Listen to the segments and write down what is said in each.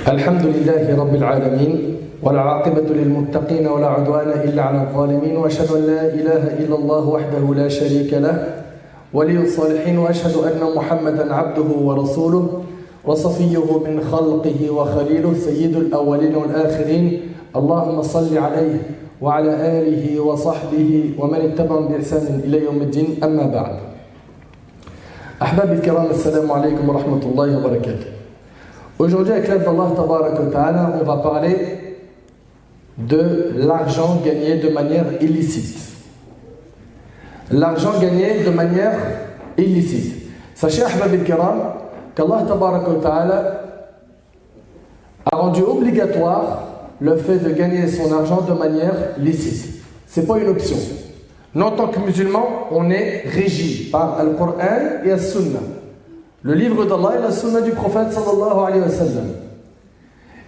الحمد لله رب العالمين والعاقبة للمتقين ولا عدوان إلا على الظالمين وأشهد أن لا إله إلا الله وحده لا شريك له ولي الصالحين وأشهد أن محمدا عبده ورسوله وصفيه من خلقه وخليله سيد الأولين والآخرين اللهم صل عليه وعلى آله وصحبه ومن اتبعهم بإحسان إلى يوم الدين أما بعد أحبابي الكرام السلام عليكم ورحمة الله وبركاته. Aujourd'hui, avec l'aide d'Allah Tabarak wa Ta'ala, on va parler de l'argent gagné de manière illicite. L'argent gagné de manière illicite. Sachez, Ahbab al-Kiram, qu'Allah Tabarak wa Ta'ala a rendu obligatoire le fait de gagner son argent de manière licite. Ce n'est pas une option. Nous, en tant que musulmans, on est régi par Al-Qur'an et Al-Sunnah. Le livre d'Allah et la Sunna du prophète sallallahu alayhi wa sallam.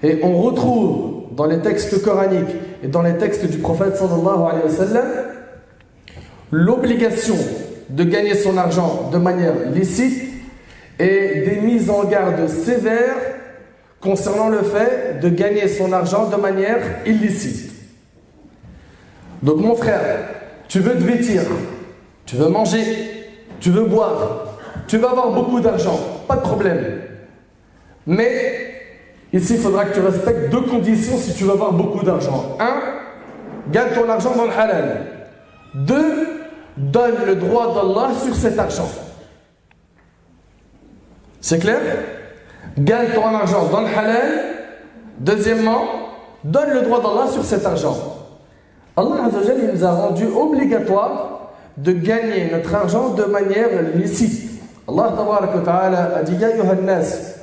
Et on retrouve dans les textes coraniques et dans les textes du prophète sallallahu alayhi wa sallam l'obligation de gagner son argent de manière licite et des mises en garde sévères concernant le fait de gagner son argent de manière illicite. Donc mon frère, tu veux te vêtir, tu veux manger, tu veux boire, tu vas avoir beaucoup d'argent, pas de problème. Mais ici, il faudra que tu respectes deux conditions si tu veux avoir beaucoup d'argent. 1. Gagne ton argent dans le halal. 2. Donne le droit d'Allah sur cet argent. C'est clair? Gagne ton argent dans le halal. Deuxièmement, donne le droit d'Allah sur cet argent. Allah Azza wa Jalla, il nous a rendu obligatoire de gagner notre argent de manière licite. Allah Tabarak wa Ta'ala a dit Ya ayyuhan nas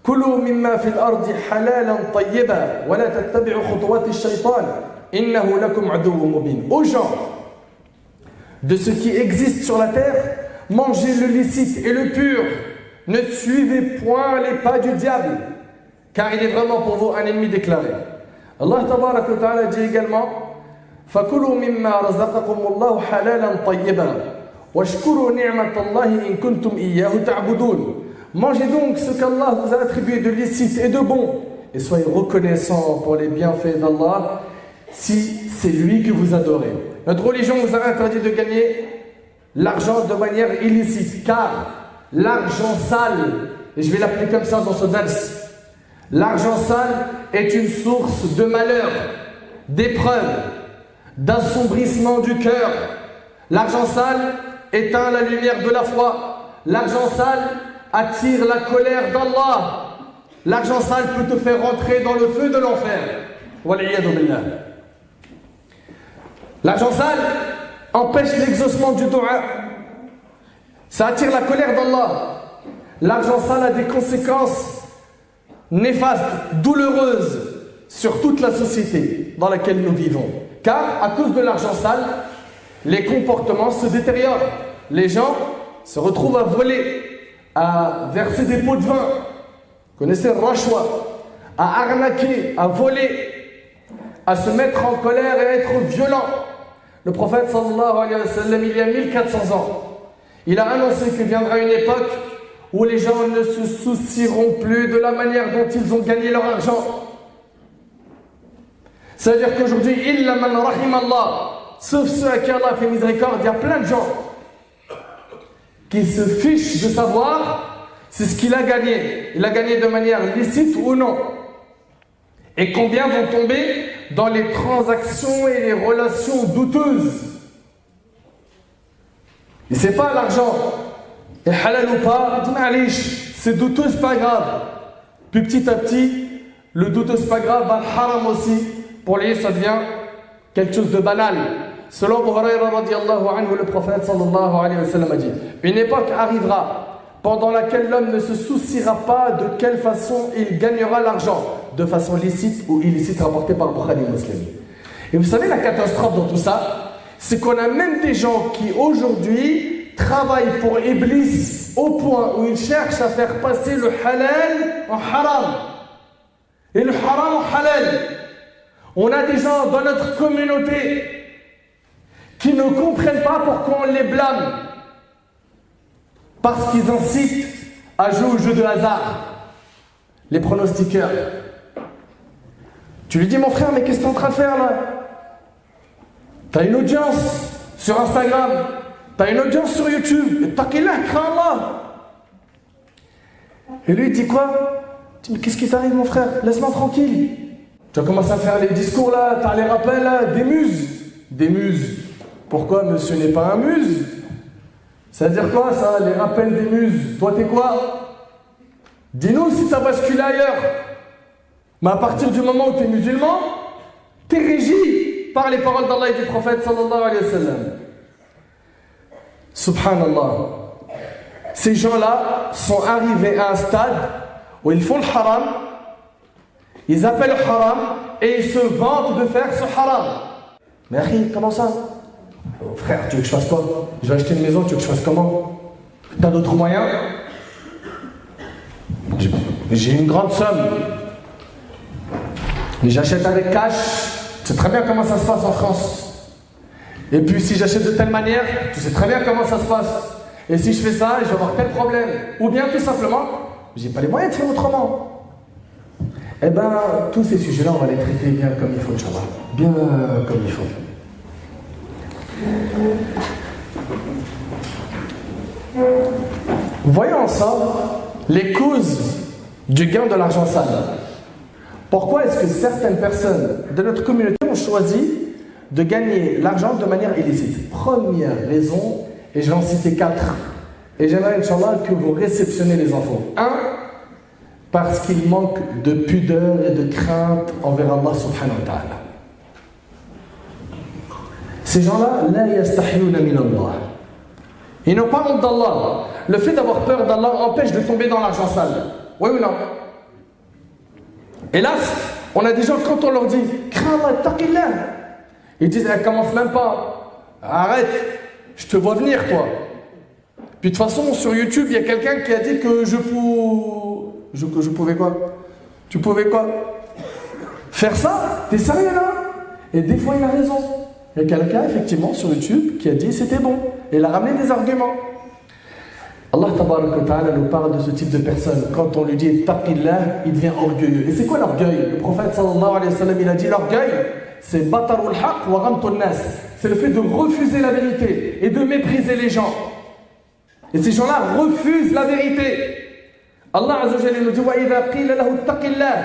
kulu mimma fil ardi halalan tayyiba wa la tattabi'u khutuwati ash-shaytan innahu lakum aduwwun mubin. Aux gens de ce qui existe sur la terre, mangez le licite et le pur. Ne suivez point les pas du diable, car il est vraiment pour vous un ennemi déclaré. Allah Tabarak wa Ta'ala dit également Fakulu mimma razaqakumullahu halalan tayyiba. Mangez donc ce qu'Allah vous a attribué de licite et de bon et soyez reconnaissants pour les bienfaits d'Allah si c'est lui que vous adorez. Notre religion vous a interdit de gagner l'argent de manière illicite car l'argent sale, et je vais l'appeler comme ça dans ce dars, l'argent sale est une source de malheur, d'épreuve, d'assombrissement du cœur. L'argent sale éteint la lumière de la foi. L'argent sale attire la colère d'Allah. L'argent sale peut te faire rentrer dans le feu de l'enfer. Wal'iyadu billah. L'argent sale empêche l'exaucement du dua. Ça attire la colère d'Allah. L'argent sale a des conséquences néfastes, douloureuses sur toute la société dans laquelle nous vivons. Car à cause de l'argent sale, les comportements se détériorent. Les gens se retrouvent à voler, à verser des pots de vin. Vous connaissez le rachwa, à arnaquer, à voler, à se mettre en colère et à être violent. Le prophète sallallahu alayhi wa sallam, il y a 1400 ans, il a annoncé qu'il viendra une époque où les gens ne se soucieront plus de la manière dont ils ont gagné leur argent. C'est-à-dire qu'aujourd'hui, illa man rahim Allah, sauf ceux à qui Allah fait miséricorde, il y a plein de gens qui se fichent de savoir si ce qu'il a gagné, il a gagné de manière licite ou non. Et combien vont tomber dans les transactions et les relations douteuses. Et c'est pas l'argent est halal ou pas, c'est douteux, c'est pas grave. Puis petit à petit, le douteux c'est pas grave, le haram aussi, pour lui ça devient quelque chose de banal. Selon Abu Hurayra radiyallahu anhu, le prophète sallallahu alayhi wa sallam a dit une époque arrivera pendant laquelle l'homme ne se souciera pas de quelle façon il gagnera l'argent, de façon licite ou illicite, rapportée par Bukhari Muslim. Et vous savez la catastrophe dans tout ça, c'est qu'on a même des gens qui aujourd'hui travaillent pour Iblis au point où ils cherchent à faire passer le halal en haram et le haram en halal. On a des gens dans notre communauté qui ne comprennent pas pourquoi on les blâme. Parce qu'ils incitent à jouer au jeu de hasard. Les pronostiqueurs, Tu lui dis, mon frère, mais qu'est-ce que tu es en train de faire là? T'as une audience sur Instagram, t'as une audience sur YouTube, et taqillah, crains Allah. Et lui, il dit quoi? Il dit, mais qu'est-ce qui t'arrive, mon frère? Laisse-moi tranquille. Tu vas commencer à faire les discours là, t'as les rappels là, des muses. Des muses. Pourquoi monsieur n'est pas un muse? Ça veut dire quoi ça, les rappels des muses? Toi, t'es quoi? Dis-nous si t'as basculé ailleurs. Mais à partir du moment où tu es musulman, tu es régi par les paroles d'Allah et du prophète sallallahu alayhi wa sallam. Subhanallah. Ces gens-là sont arrivés à un stade où ils font le haram, ils appellent le haram et ils se vantent de faire ce haram. Mais Akhi, comment ça? Oh, frère, tu veux que je fasse quoi? Je vais acheter une maison, tu veux que je fasse comment? T'as d'autres moyens? J'ai une grande somme. Mais j'achète avec cash, tu sais très bien comment ça se passe en France. Et puis si j'achète de telle manière, tu sais très bien comment ça se passe. Et si je fais ça, je vais avoir tel problème. Ou bien tout simplement, j'ai pas les moyens de faire autrement. Eh bien, tous ces sujets-là, on va les traiter bien comme il faut, Inch'Allah. Bien comme il faut. Voyons ensemble les causes du gain de l'argent sale. Pourquoi est-ce que certaines personnes de notre communauté ont choisi de gagner l'argent de manière illicite? Première raison, et je vais en citer 4. Et j'aimerais, Inch'Allah, que vous réceptionnez les enfants. 1. Parce qu'il manque de pudeur et de crainte envers Allah subhanahu wa ta'ala. Ces gens-là, la yastahiyuna min Allah. Ils n'ont pas honte d'Allah. Le fait d'avoir peur d'Allah empêche de tomber dans l'argent sale. Oui ou non? Hélas, on a des gens, quand on leur dit « Crains Allah, taqillah », ils disent « Commence même pas, arrête, je te vois venir toi ». Puis de toute façon, sur YouTube, il y a quelqu'un qui a dit que je pouvais quoi? Tu pouvais quoi? Faire ça? T'es sérieux là? Et des fois, il a raison. Il y a quelqu'un, effectivement, sur YouTube, qui a dit c'était bon. Et il a ramené des arguments. Allah tabaraka wa ta'ala nous parle de ce type de personne. Quand on lui dit taqillah, il devient orgueilleux. Et c'est quoi l'orgueil? Le prophète sallallahu alayhi wa sallam, il a dit l'orgueil, c'est batarul haq wa ghamtun nas. C'est le fait de refuser la vérité et de mépriser les gens. Et ces gens-là refusent la vérité. Allah azza wa jalla nous dit wa idha qila lahu taqillah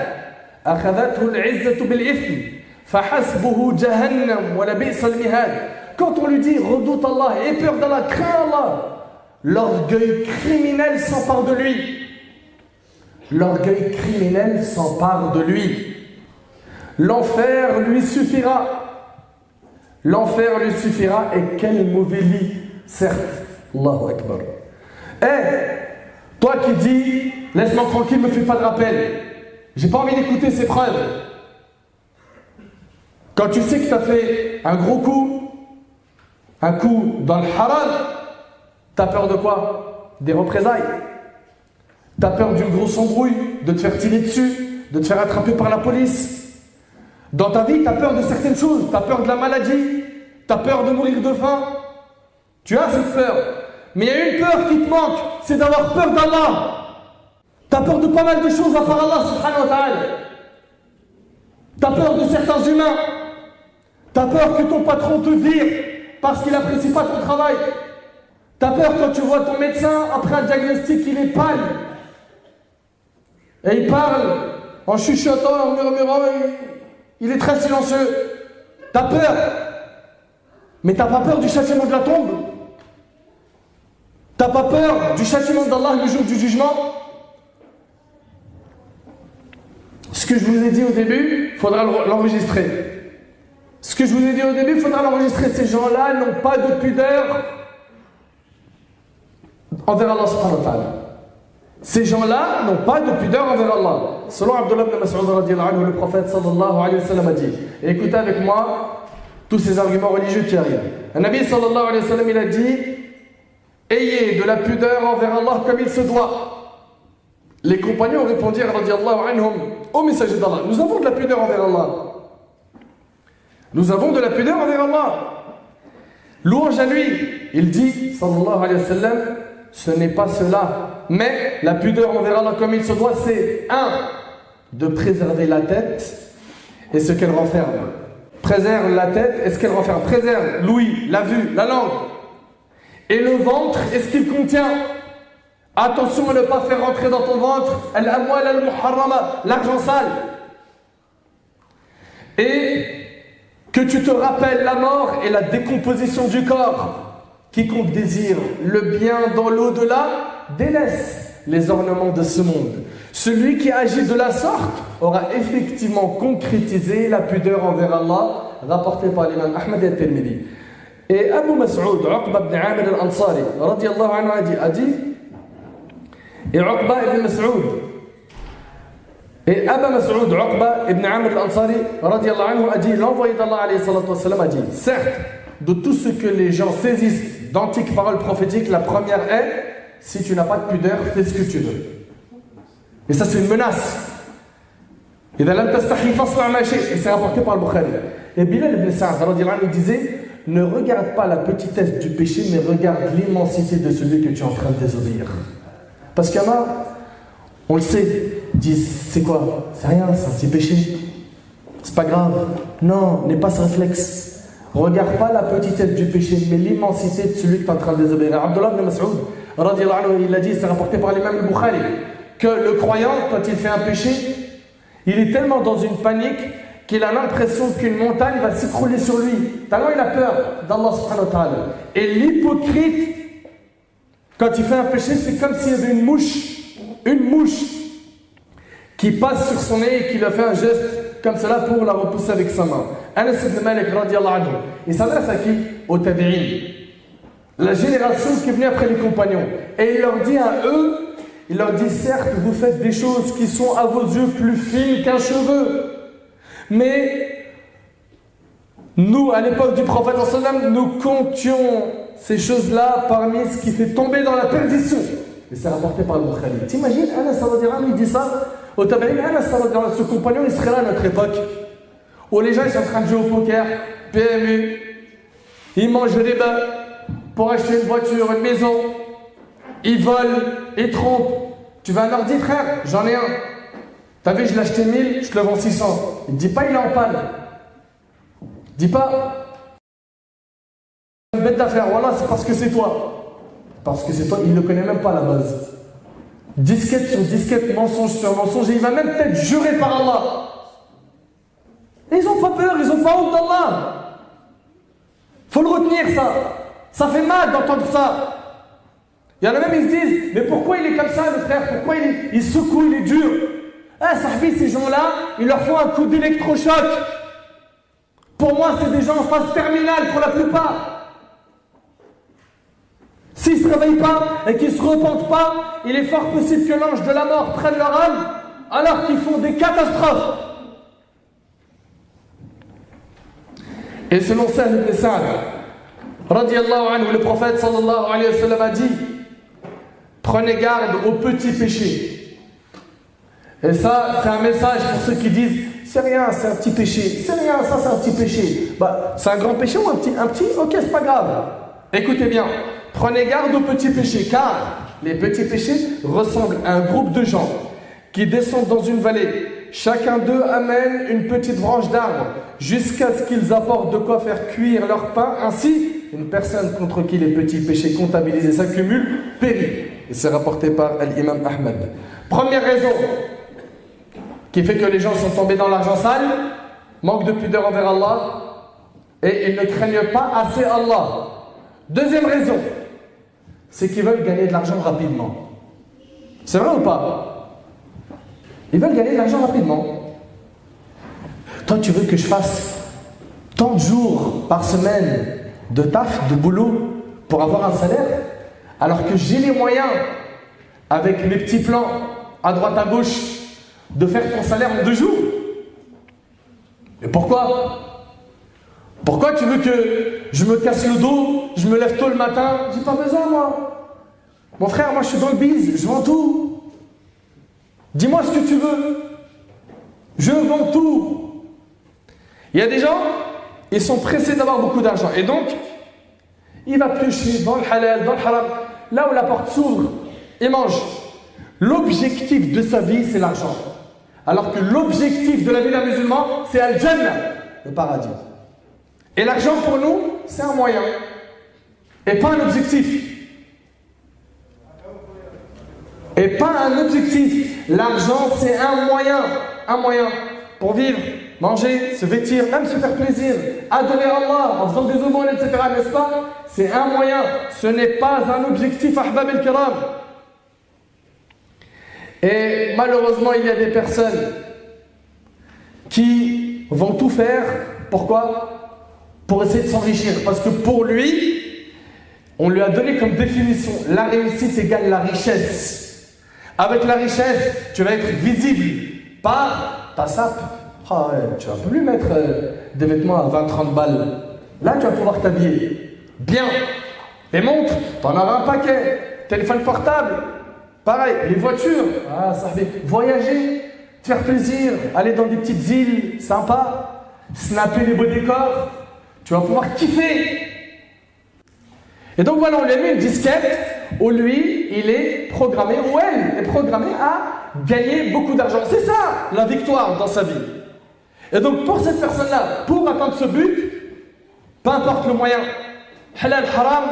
akhadhathu al-'izzatu bil-ithm fahasbuhu jahannam wa la bi'sa al-mihad. Quand on lui dit redoute Allah, aie peur d'Allah, crains Allah, l'orgueil criminel s'empare de lui. L'orgueil criminel s'empare de lui. L'enfer lui suffira. L'enfer lui suffira. Et quel mauvais lit, certes. Allahu Akbar. Toi qui dis, laisse-moi tranquille, ne me fais pas de rappel. J'ai pas envie d'écouter ces preuves. Quand tu sais que tu as fait un gros coup, un coup dans le haram, t'as peur de quoi? Des représailles. T'as peur d'une grosse embrouille, de te faire tirer dessus, de te faire attraper par la police. Dans ta vie, t'as peur de certaines choses. T'as peur de la maladie, t'as peur de mourir de faim. Tu as cette peur. Mais il y a une peur qui te manque, c'est d'avoir peur d'Allah. T'as peur de pas mal de choses à part Allah subhanahu wa ta'ala. T'as peur de certains humains. T'as peur que ton patron te vire parce qu'il n'apprécie pas ton travail. T'as peur quand tu vois ton médecin, après un diagnostic, il est pâle. Et il parle en chuchotant, en murmurant, il est très silencieux. T'as peur. Mais t'as pas peur du châtiment de la tombe? T'as pas peur du châtiment d'Allah le jour du jugement? Ce que je vous ai dit au début, il faudra l'enregistrer. Ce que je vous ai dit au début, il faudra l'enregistrer. Ces gens-là n'ont pas de pudeur envers Allah subhanahu wa ta'ala. Ces gens-là n'ont pas de pudeur envers Allah. Selon Abdullah ibn Mas'ud radiyallahu anhu, le prophète sallallahu alayhi wa sallam a dit, et écoutez avec moi tous ces arguments religieux qui arrivent. Un Nabi sallallahu alayhi wa sallam, il a dit, ayez de la pudeur envers Allah comme il se doit. Les compagnons répondirent radiyallahu anhum, ô messager d'Allah, nous avons de la pudeur envers Allah. Nous avons de la pudeur envers Allah. Louange à lui. Il dit, sallallahu alayhi wa sallam, ce n'est pas cela. Mais la pudeur envers Allah comme il se doit, c'est 1. De préserver la tête. et ce qu'elle renferme. Préserve la tête et ce qu'elle renferme. Préserve l'ouïe, la vue, la langue. Et le ventre et ce qu'il contient. Attention à ne pas faire rentrer dans ton ventre al-amwal al-muharrama, l'argent sale. Et que tu te rappelles la mort et la décomposition du corps. Quiconque désire le bien dans l'au-delà, délaisse les ornements de ce monde. Celui qui agit de la sorte aura effectivement concrétisé la pudeur envers Allah, rapporté par l'imam Ahmad et Tirmidhi. Et Abu Mas'ud, Uqba ibn Amir al-Ansari, radiyallahu anhu, a dit, et Uqba ibn Mas'ud, et Abu Mas'ud, Uqba ibn Amir al-Ansari, radiyallahu anhu, a dit, l'envoyé d'Allah alayhi salatu wassalam a dit, certes, de tout ce que les gens saisissent d'antiques paroles prophétiques, la première est, si tu n'as pas de pudeur, fais ce que tu veux. Et ça, c'est une menace. Et c'est rapporté par le Bukhari. Et Bilal ibn Sa'd disait, ne regarde pas la petitesse du péché, mais regarde l'immensité de celui que tu es en train de désobéir. Parce qu'il y en a, on le sait, disent, c'est quoi? C'est rien, c'est un petit péché. C'est pas grave. Non, n'aie pas ce réflexe. Regarde pas la petitesse du péché, mais l'immensité de celui que tu es en train de désobéir. Abdullah ibn Mas'ud, il a dit, c'est rapporté par l'imam al-Bukhari, que le croyant, quand il fait un péché, il est tellement dans une panique qu'il a l'impression qu'une montagne va s'écrouler sur lui. Tellement il a peur d'Allah subhanahu wa ta'ala. Et l'hypocrite, quand il fait un péché, c'est comme s'il y avait une mouche qui passe sur son nez et qui lui fait un geste comme cela pour la repousser avec sa main. Anas ibn Malik radiyallahu anhu, il s'adresse à qui? Aux tabi'in, la génération qui est venue après les compagnons. Et il leur dit à eux, il leur dit, certes, vous faites des choses qui sont à vos yeux plus fines qu'un cheveu. Mais nous, à l'époque du prophète, nous comptions ces choses-là parmi ce qui fait tomber dans la perdition. Et c'est rapporté par le Bukhari. T'imagines, Anas il dit ça au tabi'in, Anas, ce compagnon, il serait là à notre époque, où les gens ils sont en train de jouer au poker, PMU, ils mangent des bains pour acheter une voiture, une maison, ils volent, ils trompent. Tu veux un ordi, frère? J'en ai un. T'as vu, je l'ai acheté 1000, je te le vends 600. Il ne dit pas il est en panne. Dis pas une bête d'affaires, voilà, c'est parce que c'est toi. Parce que c'est toi, il ne le connaît même pas à la base. Disquette sur disquette, mensonge sur mensonge, et il va même peut-être jurer par Allah. Et ils n'ont pas peur, ils n'ont pas honte d'Allah. Faut le retenir, ça. Ça fait mal d'entendre ça. Il y en a même, ils se disent, mais pourquoi il est comme ça, le frère? Pourquoi il secoue, il est dur? Ah, sahbi, ces gens-là, il leur faut un coup d'électrochoc. Pour moi, c'est des gens en phase terminale pour la plupart. S'ils ne se réveillent pas et qu'ils ne se repentent pas, il est fort possible que l'ange de la mort prenne leur âme alors qu'ils font des catastrophes. Et selon Sahl ibn Sa'd, radiyallahu anhu, le prophète sallallahu alayhi wa sallam a dit, prenez garde aux petits péchés. Et ça, c'est un message pour ceux qui disent, c'est rien, c'est un petit péché. C'est rien, ça c'est un petit péché. Bah, c'est un grand péché ou un petit? Ok, c'est pas grave. Écoutez bien, prenez garde aux petits péchés, car les petits péchés ressemblent à un groupe de gens qui descendent dans une vallée. Chacun d'eux amène une petite branche d'arbre jusqu'à ce qu'ils apportent de quoi faire cuire leur pain. Ainsi, une personne contre qui les petits péchés comptabilisés s'accumulent périt. Et c'est rapporté par l'imam Ahmad. Première raison qui fait que les gens sont tombés dans l'argent sale, manque de pudeur envers Allah, et ils ne craignent pas assez Allah. Deuxième raison, c'est qu'ils veulent gagner de l'argent rapidement. C'est vrai ou pas? Ils veulent gagner de l'argent rapidement. Toi, tu veux que je fasse tant de jours par semaine de taf, de boulot, pour avoir un salaire, alors que j'ai les moyens, avec mes petits plans, à droite à gauche, de faire ton salaire en 2 jours. Et pourquoi? Pourquoi tu veux que je me casse le dos, je me lève tôt le matin? J'ai pas besoin, moi. Mon frère, moi je suis dans le biz, je vends tout. Dis-moi ce que tu veux. Je vends tout. Il y a des gens, ils sont pressés d'avoir beaucoup d'argent. Et donc, il va piocher dans le halal, dans le haram. Là où la porte s'ouvre, il mange. L'objectif de sa vie, c'est l'argent. Alors que l'objectif de la vie d'un musulman, c'est Al-Jannah, le paradis. Et l'argent pour nous, c'est un moyen. Et pas un objectif. Et pas un objectif. L'argent, c'est un moyen. Un moyen pour vivre, manger, se vêtir, même se faire plaisir, adorer Allah en faisant des aumônes, etc. N'est-ce pas? C'est un moyen. Ce n'est pas un objectif, ahbab al-kiram. Et malheureusement, il y a des personnes qui vont tout faire. Pourquoi? Pour essayer de s'enrichir. Parce que pour lui, on lui a donné comme définition, la réussite égale la richesse. Avec la richesse, tu vas être visible par ta sape. Ah ouais, tu vas plus mettre des vêtements à 20-30 balles. Là, tu vas pouvoir t'habiller bien. Les montres, tu en auras un paquet. Téléphone portable, pareil. Les voitures, ah, ça fait voyager, te faire plaisir, aller dans des petites îles sympas, snapper les beaux décors. Tu vas pouvoir kiffer. Et donc voilà, on lui a mis une disquette où lui, il est programmé, ou elle est programmée à gagner beaucoup d'argent. C'est ça, la victoire dans sa vie. Et donc pour cette personne-là, pour atteindre ce but, peu importe le moyen, halal, haram,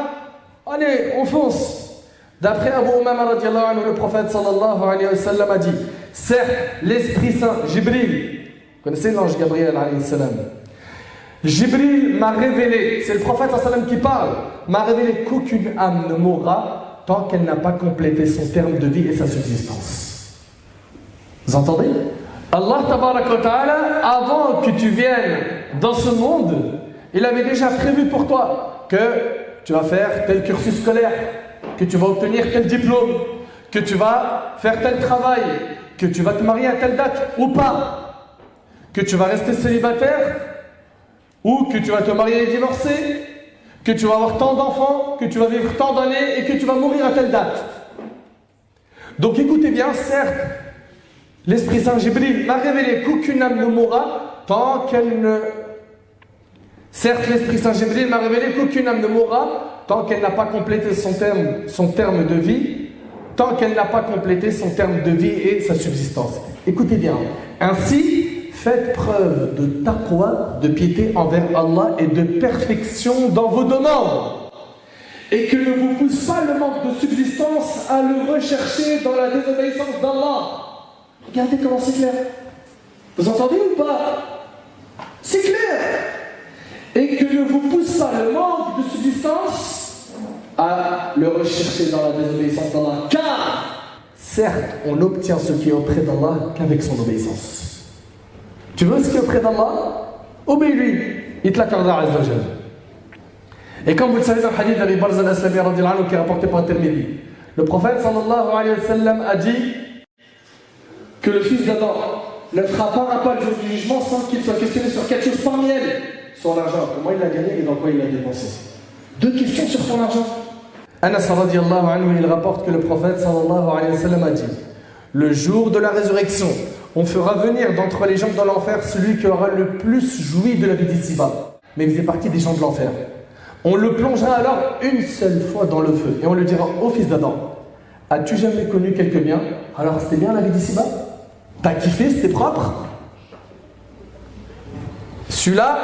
allez, on fonce. D'après Abu Umama radiallahu anhu, le prophète sallallahu alayhi wa sallam a dit, certes, l'Esprit Saint, Jibril, vous connaissez l'ange Gabriel alayhi salam, Jibril m'a révélé, c'est le prophète sallallahu alayhi wa sallam qui parle, m'a révélé qu'aucune âme ne mourra tant qu'elle n'a pas complété son terme de vie et sa subsistance. Vous entendez? Allah tabaraka wa ta'ala, avant que tu viennes dans ce monde, il avait déjà prévu pour toi que tu vas faire tel cursus scolaire, que tu vas obtenir tel diplôme, que tu vas faire tel travail, que tu vas te marier à telle date ou pas, que tu vas rester célibataire ou que tu vas te marier et divorcer, que tu vas avoir tant d'enfants, que tu vas vivre tant d'années et que tu vas mourir à telle date. Donc écoutez bien, certes, l'Esprit Saint Jibril m'a révélé qu'aucune âme ne mourra tant qu'elle ne... Certes, l'Esprit Saint Jibril m'a révélé qu'aucune âme ne mourra tant qu'elle n'a pas complété son terme de vie, tant qu'elle n'a pas complété son terme de vie et sa subsistance. Écoutez bien, ainsi, faites preuve de taqwa, de piété envers Allah et de perfection dans vos demandes. Et que ne vous pousse pas le manque de subsistance à le rechercher dans la désobéissance d'Allah. Regardez comment c'est clair. Vous entendez ou pas? C'est clair. Et que ne vous pousse pas le manque de subsistance à le rechercher dans la désobéissance d'Allah. Car, certes, on obtient ce qui est auprès d'Allah qu'avec son obéissance. Tu veux ce qui est auprès d'Allah? Obéis-lui. Il te l'accordera Azza wa Jalla. Et comme vous le savez dans le hadith d'Abi Barza al-Aslami radhiyallahu anhu qui est rapporté par Tirmidhi, le prophète sallallahu alayhi wa sallam a dit que le fils d'Adam ne fera pas un pas le jour du jugement sans qu'il soit questionné sur quelque chose parmi elles. Son argent, comment il l'a gagné et dans quoi il l'a dépensé. 2 questions sur ton argent. Anas radhiyallahu anhu, il rapporte que le prophète sallallahu alayhi wa sallam a dit: le jour de la résurrection, on fera venir d'entre les gens dans l'enfer celui qui aura le plus joui de la vie d'ici-bas. Mais il faisait partie des gens de l'enfer. On le plongera alors une seule fois dans le feu et on lui dira: ô fils d'Adam, as-tu jamais connu quelque bien? Alors c'était bien la vie d'ici-bas? T'as kiffé, c'était propre? Celui-là,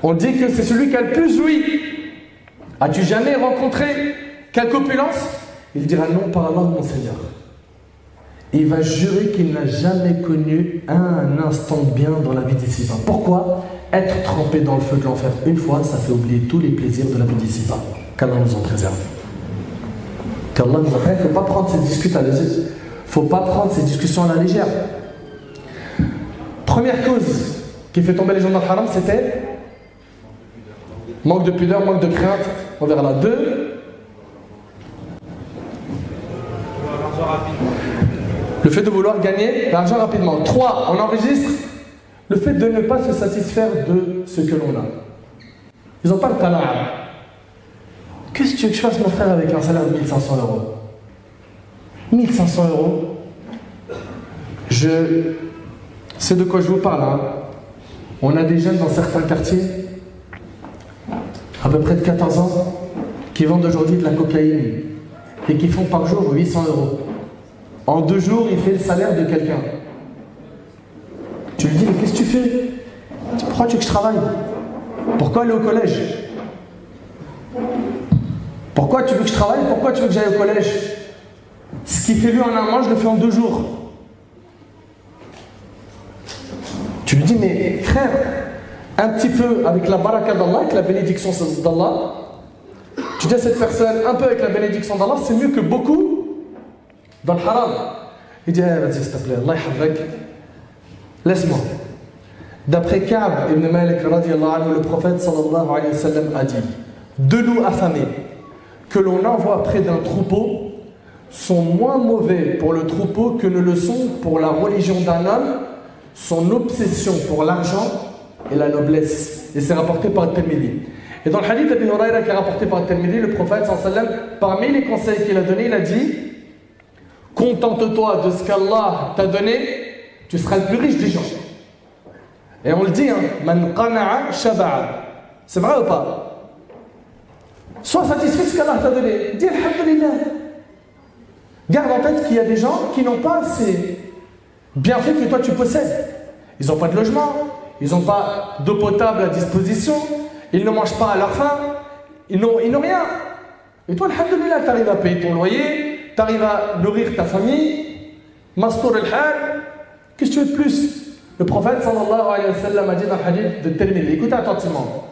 on dit que c'est celui qui a le plus joui. As-tu jamais rencontré quelque opulence? Il dira: non, par Allah, mon Seigneur. Et il va jurer qu'il n'a jamais connu un instant de bien dans la vie d'ici-bas. Pourquoi? Être trempé dans le feu de l'enfer une fois, ça fait oublier tous les plaisirs de la vie d'ici-bas. Qu'Allah nous en préserve. Qu'Allah nous en préserve. Il ne faut pas prendre ces discussions à la légère. Faut pas prendre ces discussions à la légère. Première cause qui fait tomber les gens dans le haram, c'était manque de pudeur, manque de crainte. On verra là. 2, le fait de vouloir gagner l'argent rapidement. 3, on enregistre le fait de ne pas se satisfaire de ce que l'on a. Ils n'ont pas le talent. Qu'est-ce que tu veux que je fasse, mon frère, avec un salaire de 1500 euros? 1500 euros. Je sais de quoi je vous parle. Hein. On a des jeunes dans certains quartiers, à peu près de 14 ans, qui vendent aujourd'hui de la cocaïne et qui font par jour 800 euros. En 2 jours, il fait le salaire de quelqu'un. lui dis, mais qu'est-ce que tu fais? Il dit, pourquoi tu veux que je travaille? Pourquoi aller au collège? Pourquoi tu veux que je travaille? Pourquoi tu veux que j'aille au collège? Ce qu'il fait lui en un mois, je le fais en 2 jours. Tu lui dis, mais frère, un petit peu avec la baraka d'Allah, avec la bénédiction d'Allah, tu dis à cette personne, un peu avec la bénédiction d'Allah, c'est mieux que beaucoup dans le haram. Il dit, vas-y, s'il te plaît, Allah yahfazak, laisse-moi. D'après Ka'b ibn Malik, le prophète sallallahu alayhi wa sallam a dit, 2 loups affamés que l'on envoie près d'un troupeau sont moins mauvais pour le troupeau que ne le sont pour la religion d'un homme, son obsession pour l'argent et la noblesse. Et c'est rapporté par Tirmidhi. Et dans le hadith d'Abi Huraira qui est rapporté par Tirmidhi, le prophète sallallahu alayhi wa sallam, parmi les conseils qu'il a donnés, il a dit, contente-toi de ce qu'Allah t'a donné, tu seras le plus riche des gens. Et on le dit, man qana'a shaba'a. C'est vrai ou pas? Sois satisfait de ce qu'Allah t'a donné. Dis alhamdulillah. Garde en tête qu'il y a des gens qui n'ont pas ces bienfaits que toi tu possèdes. Ils n'ont pas de logement, ils n'ont pas d'eau potable à disposition, ils ne mangent pas à leur faim, ils n'ont rien. Et toi, alhamdulillah, tu arrives à payer ton loyer, tu arrives à nourrir ta famille, mastour al-hal, qu'est-ce que tu veux de plus? Le prophète sallallahu alayhi wa sallam a dit dans le hadith de Tirmidhi, écoutez attentivement.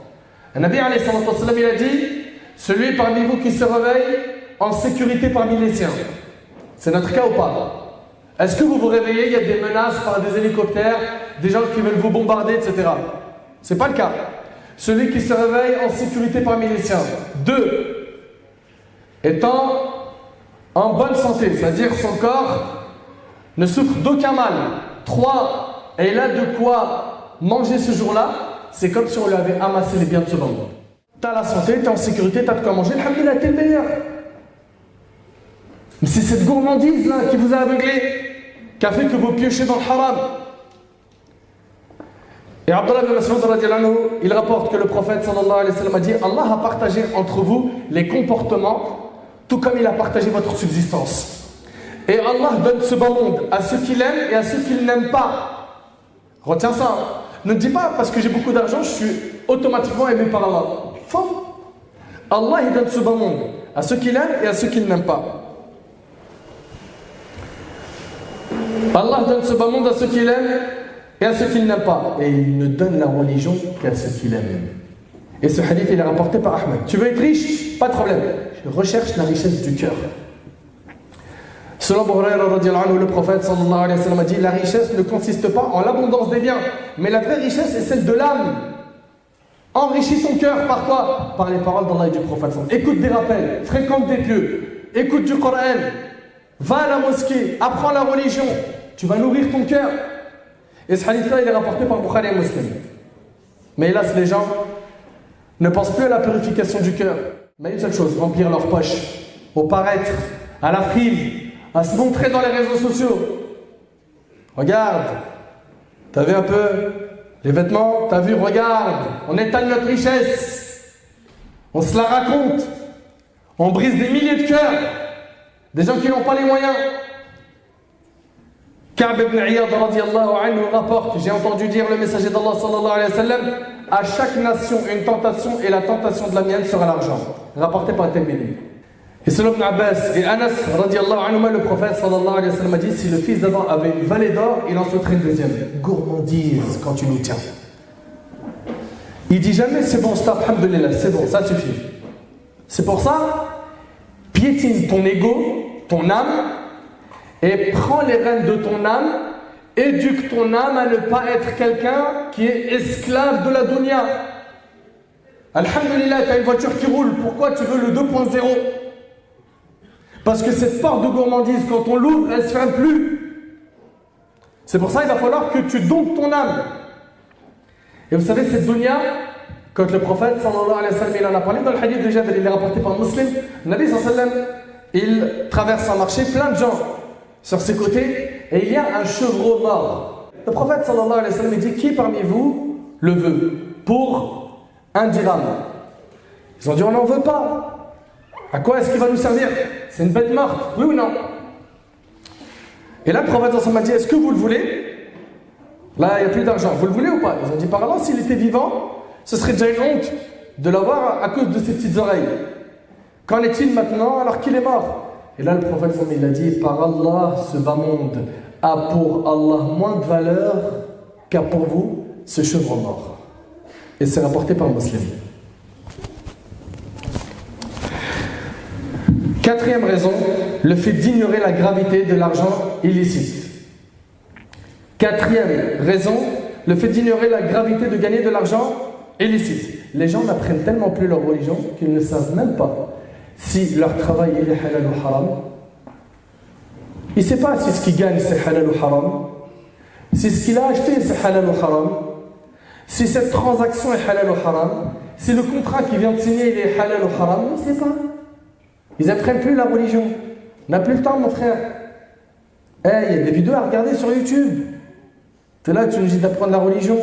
Le Nabi alayhi wa sallam, il a dit, celui parmi vous qui se réveille en sécurité parmi les siens. C'est notre cas ou pas? Est-ce que vous vous réveillez, il y a des menaces par des hélicoptères, des gens qui veulent vous bombarder, etc. C'est pas le cas. Celui qui se réveille en sécurité parmi les siens. 2, étant en bonne santé, c'est-à-dire son corps ne souffre d'aucun mal. 3, et il a de quoi manger ce jour-là, c'est comme si on lui avait amassé les biens de ce monde. Tu as la santé, tu es en sécurité, tu as de quoi manger, alhamdulillah, t'es le meilleur. Mais c'est cette gourmandise là qui vous a aveuglé, qui a fait que vous piochez dans le haram. Et Abdullah ibn Mas'ud radiyallahu anhu, il rapporte que le prophète sallallahu alayhi wa sallam a dit, Allah a partagé entre vous les comportements, tout comme il a partagé votre subsistance. Et Allah donne ce bon monde à ceux qu'il aime et à ceux qu'il n'aime pas. Retiens ça. Ne dis pas parce que j'ai beaucoup d'argent, je suis automatiquement aimé par Allah. Faux. Allah il donne ce bon monde à ceux qu'il aime et à ceux qu'il n'aime pas. Allah donne ce bon monde à ceux qu'il aime et à ceux qu'il n'aime pas. Et il ne donne la religion qu'à ceux qu'il aime. Et ce hadith il est rapporté par Ahmed. Tu veux être riche? Pas de problème. Recherche la richesse du cœur. Selon Abu Huraira radiyallahu anhu, le prophète sallallahu alayhi wa sallam a dit, la richesse ne consiste pas en l'abondance des biens, mais la vraie richesse est celle de l'âme. Enrichis ton cœur par quoi? Par les paroles d'Allah et du prophète. Écoute des rappels, fréquente des pieux, écoute du Coran, va à la mosquée, apprends la religion, tu vas nourrir ton cœur. Et ce hadith-là, il est rapporté par Bukhari et Muslim. Mais hélas, les gens ne pensent plus à la purification du cœur, mais une seule chose, remplir leurs poches, au paraître, à la frime, à se montrer dans les réseaux sociaux. Regarde, t'as vu un peu les vêtements, t'as vu, regarde, on étale notre richesse, on se la raconte, on brise des milliers de cœurs, des gens qui n'ont pas les moyens. Ka'b ibn Iyad radiyallahu anhu rapporte, j'ai entendu dire le messager d'Allah sallallahu alayhi wa sallam, à chaque nation une tentation et la tentation de la mienne sera l'argent. Rapporté par Tirmidhi. Et selon Ibn Abbas et Anas radiyallahu anhu, le prophète sallallahu alayhi wa sallam a dit, si le fils d'Adam avait une vallée d'or, il en souhaiterait une deuxième. Gourmandise quand tu nous tiens. Il dit jamais c'est bon, stop, alhamdulillah, c'est bon, ça suffit. C'est pour ça, piétine ton ego, ton âme, et prends les rênes de ton âme, éduque ton âme à ne pas être quelqu'un qui est esclave de la dunya. Alhamdulillah, tu as une voiture qui roule, pourquoi tu veux le 2.0? Parce que cette porte de gourmandise, quand on l'ouvre, elle ne se ferme plus. C'est pour ça qu'il va falloir que tu domptes ton âme. Et vous savez, cette dunya, quand le prophète sallallahu alayhi wa sallam il en a parlé dans le hadith de Jabir, il est rapporté par Muslim, le Nabi sallallahu alayhi wa sallam, il traverse un marché, plein de gens sur ses côtés, et il y a un chevreau mort. Le prophète sallallahu alayhi wa sallam dit, qui parmi vous le veut pour 1 dirham? Ils ont dit, on n'en veut pas. À quoi est-ce qu'il va nous servir? C'est une bête morte, oui ou non? Et là, le prophète sallallahu alayhi wa sallam a dit, est-ce que vous le voulez? Là, il n'y a plus d'argent. Vous le voulez ou pas? Ils ont dit par Allah, s'il était vivant, ce serait déjà une honte de l'avoir à cause de ses petites oreilles. Qu'en est-il maintenant alors qu'il est mort? Et là, le prophète, il a dit, par Allah, ce bas monde a pour Allah moins de valeur qu'a pour vous ce chevreau mort. Et c'est rapporté par Muslim. Quatrième raison, le fait d'ignorer la gravité de l'argent illicite. Quatrième raison, le fait d'ignorer la gravité de gagner de l'argent illicite. Les gens n'apprennent tellement plus leur religion qu'ils ne savent même pas si leur travail il est halal ou haram. Il ne sait pas si ce qu'il gagne c'est halal ou haram. Si ce qu'il a acheté c'est halal ou haram. Si cette transaction est halal ou haram. Si le contrat qu'il vient de signer il est halal ou haram. Il ne sait pas. Ils n'apprennent plus la religion. On n'a plus le temps, mon frère. Il y a des vidéos à regarder sur YouTube. Tu es là, tu nous dis d'apprendre la religion.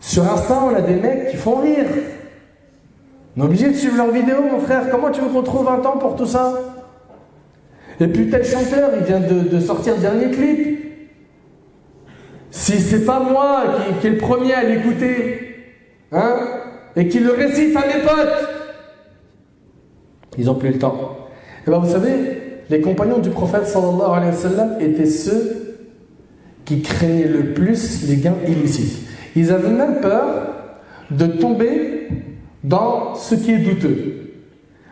Sur Insta, on a des mecs qui font rire. On est obligé de suivre leurs vidéos, mon frère. Comment tu veux qu'on trouve un temps pour tout ça? Et puis tel chanteur, il vient de sortir le dernier clip. Si c'est pas moi qui est le premier à l'écouter, hein, et qui le récite à mes potes, ils n'ont plus le temps. Et bien vous savez, les compagnons du prophète sallallahu alayhi wa sallam étaient ceux qui craignaient le plus les gains illicites. Ils avaient même peur de tomber dans ce qui est douteux.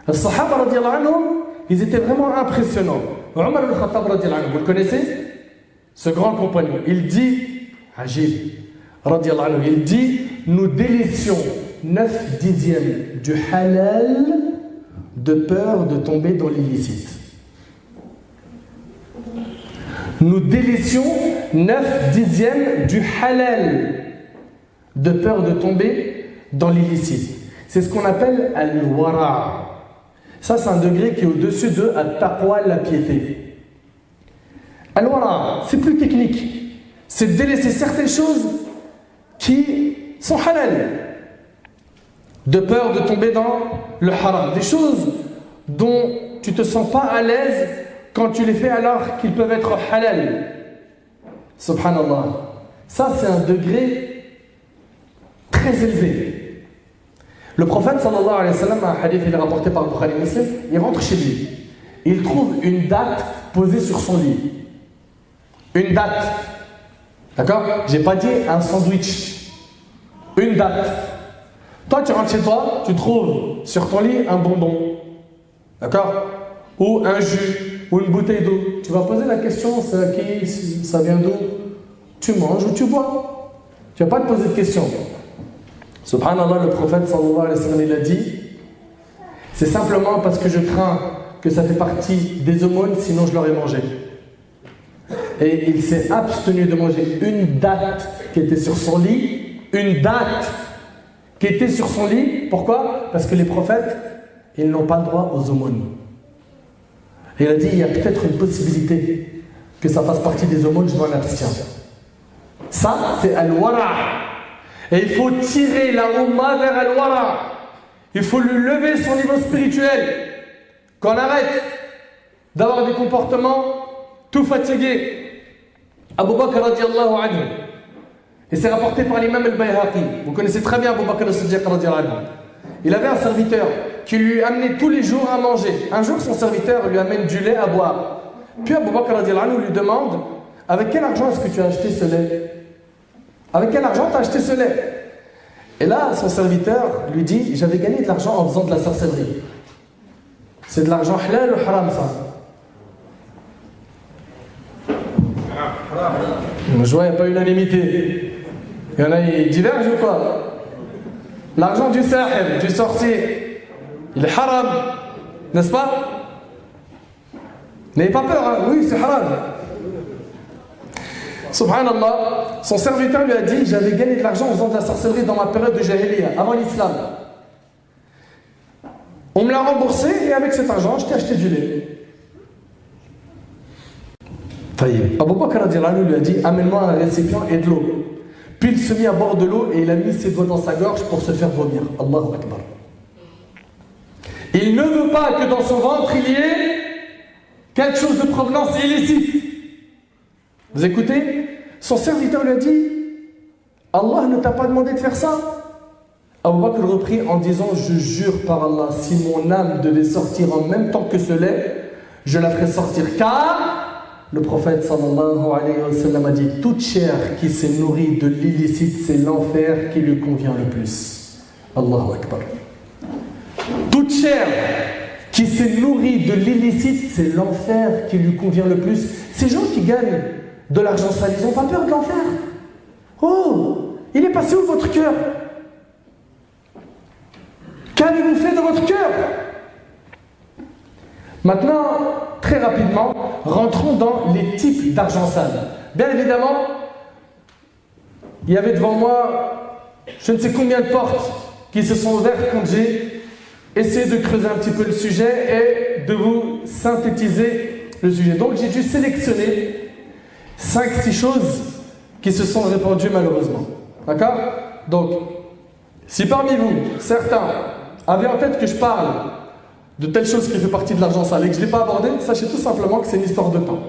Les Sahaba radiyallahu anhum, ils étaient vraiment impressionnants. Omar al-Khattab radiyallahu anhu, vous le connaissez? Ce grand compagnon, il dit, Ajib radiyallahu anhu, il dit, nous délaissions 9/10 du halal de peur de tomber dans l'illicite. Nous délaissions 9/10 du halal de peur de tomber dans l'illicite. C'est ce qu'on appelle al-wara. Ça, c'est un degré qui est au-dessus de at-taqwa, la piété. Al-wara, c'est plus technique. C'est de délaisser certaines choses qui sont halal, de peur de tomber dans le haram. Des choses dont tu ne te sens pas à l'aise quand tu les fais alors qu'ils peuvent être halal. Subhanallah. Ça, c'est un degré très élevé. Le prophète sallallahu alayhi wa sallam, un hadith il est rapporté par Bukhari Muslim, il rentre chez lui. Il trouve une date posée sur son lit. Une date. D'accord? J'ai pas dit un sandwich. Une date. Toi, tu rentres chez toi, tu trouves sur ton lit un bonbon. D'accord? Ou un jus, ou une bouteille d'eau. Tu vas poser la question, c'est qui, ça vient d'où? Tu manges ou tu bois? Tu vas pas te poser de questions. Subhanallah, le prophète sallallahu alayhi wa sallam, il a dit, c'est simplement parce que je crains que ça fait partie des aumônes, sinon je l'aurais mangé. Et il s'est abstenu de manger une date qui était sur son lit, une date qui était sur son lit. Pourquoi? Parce que les prophètes, ils n'ont pas le droit aux aumônes. Et il a dit, il y a peut-être une possibilité que ça fasse partie des aumônes, je m'en abstiens. Ça, c'est al-wara'. Et il faut tirer la Ummah vers al-wara'. Il faut lui lever son niveau spirituel. Qu'on arrête d'avoir des comportements tout fatigués. Abu Bakr radiallahu anhu. Et c'est rapporté par l'imam al-Bayhaqi. Vous connaissez très bien Abu Bakr as-Siddiq radiallahu anhu. Il avait un serviteur qui lui amenait tous les jours à manger. Un jour, son serviteur lui amène du lait à boire. Puis Abu Bakr radiallahu anhu lui demande, avec quel argent est-ce que tu as acheté ce lait? Avec quel argent tu as acheté ce lait? Et là, son serviteur lui dit, j'avais gagné de l'argent en faisant de la sorcellerie. C'est de l'argent halal ou haram, ça? Je vois, il n'y a pas unanimité. Il y en a, ils divergent ou quoi? L'argent du sahib, du sorcier, il est haram, n'est-ce pas? N'ayez pas peur, hein? Oui, c'est haram. Subhanallah, son serviteur lui a dit, j'avais gagné de l'argent en faisant de la sorcellerie dans ma période de jahiliya, avant l'islam. On me l'a remboursé et avec cet argent, je t'ai acheté du lait. Abu Bakr lui a dit, amène-moi un récipient et de l'eau. Puis il se mit à bord de l'eau et il a mis ses doigts dans sa gorge pour se faire vomir. Allahu Akbar. Il ne veut pas que dans son ventre il y ait quelque chose de provenance illicite. Vous écoutez? son serviteur lui a dit, Allah ne t'a pas demandé de faire ça. Abu Bakr reprit en disant, je jure par Allah, si mon âme devait sortir en même temps que ce lait, je la ferai sortir. Car le prophète sallallahu alayhi wa sallam a dit, toute chair qui s'est nourrie de l'illicite, c'est l'enfer qui lui convient le plus. Allahu Akbar. Toute chair qui s'est nourrie de l'illicite, c'est l'enfer qui lui convient le plus. Ces gens qui gagnent de l'argent sale, ils n'ont pas peur de l'enfer. Oh, il est passé où votre cœur? Qu'avez-vous fait de votre cœur? Maintenant, très rapidement, rentrons dans les types d'argent sale. Bien évidemment, il y avait devant moi je ne sais combien de portes qui se sont ouvertes quand j'ai essayé de creuser un petit peu le sujet et de vous synthétiser le sujet. Donc j'ai dû sélectionner 5-6 choses qui se sont répandues malheureusement. D'accord? Donc, si parmi vous, certains avaient en tête que je parle de telle chose qui fait partie de l'argent sale et que je ne l'ai pas abordé, sachez tout simplement que c'est une histoire de temps.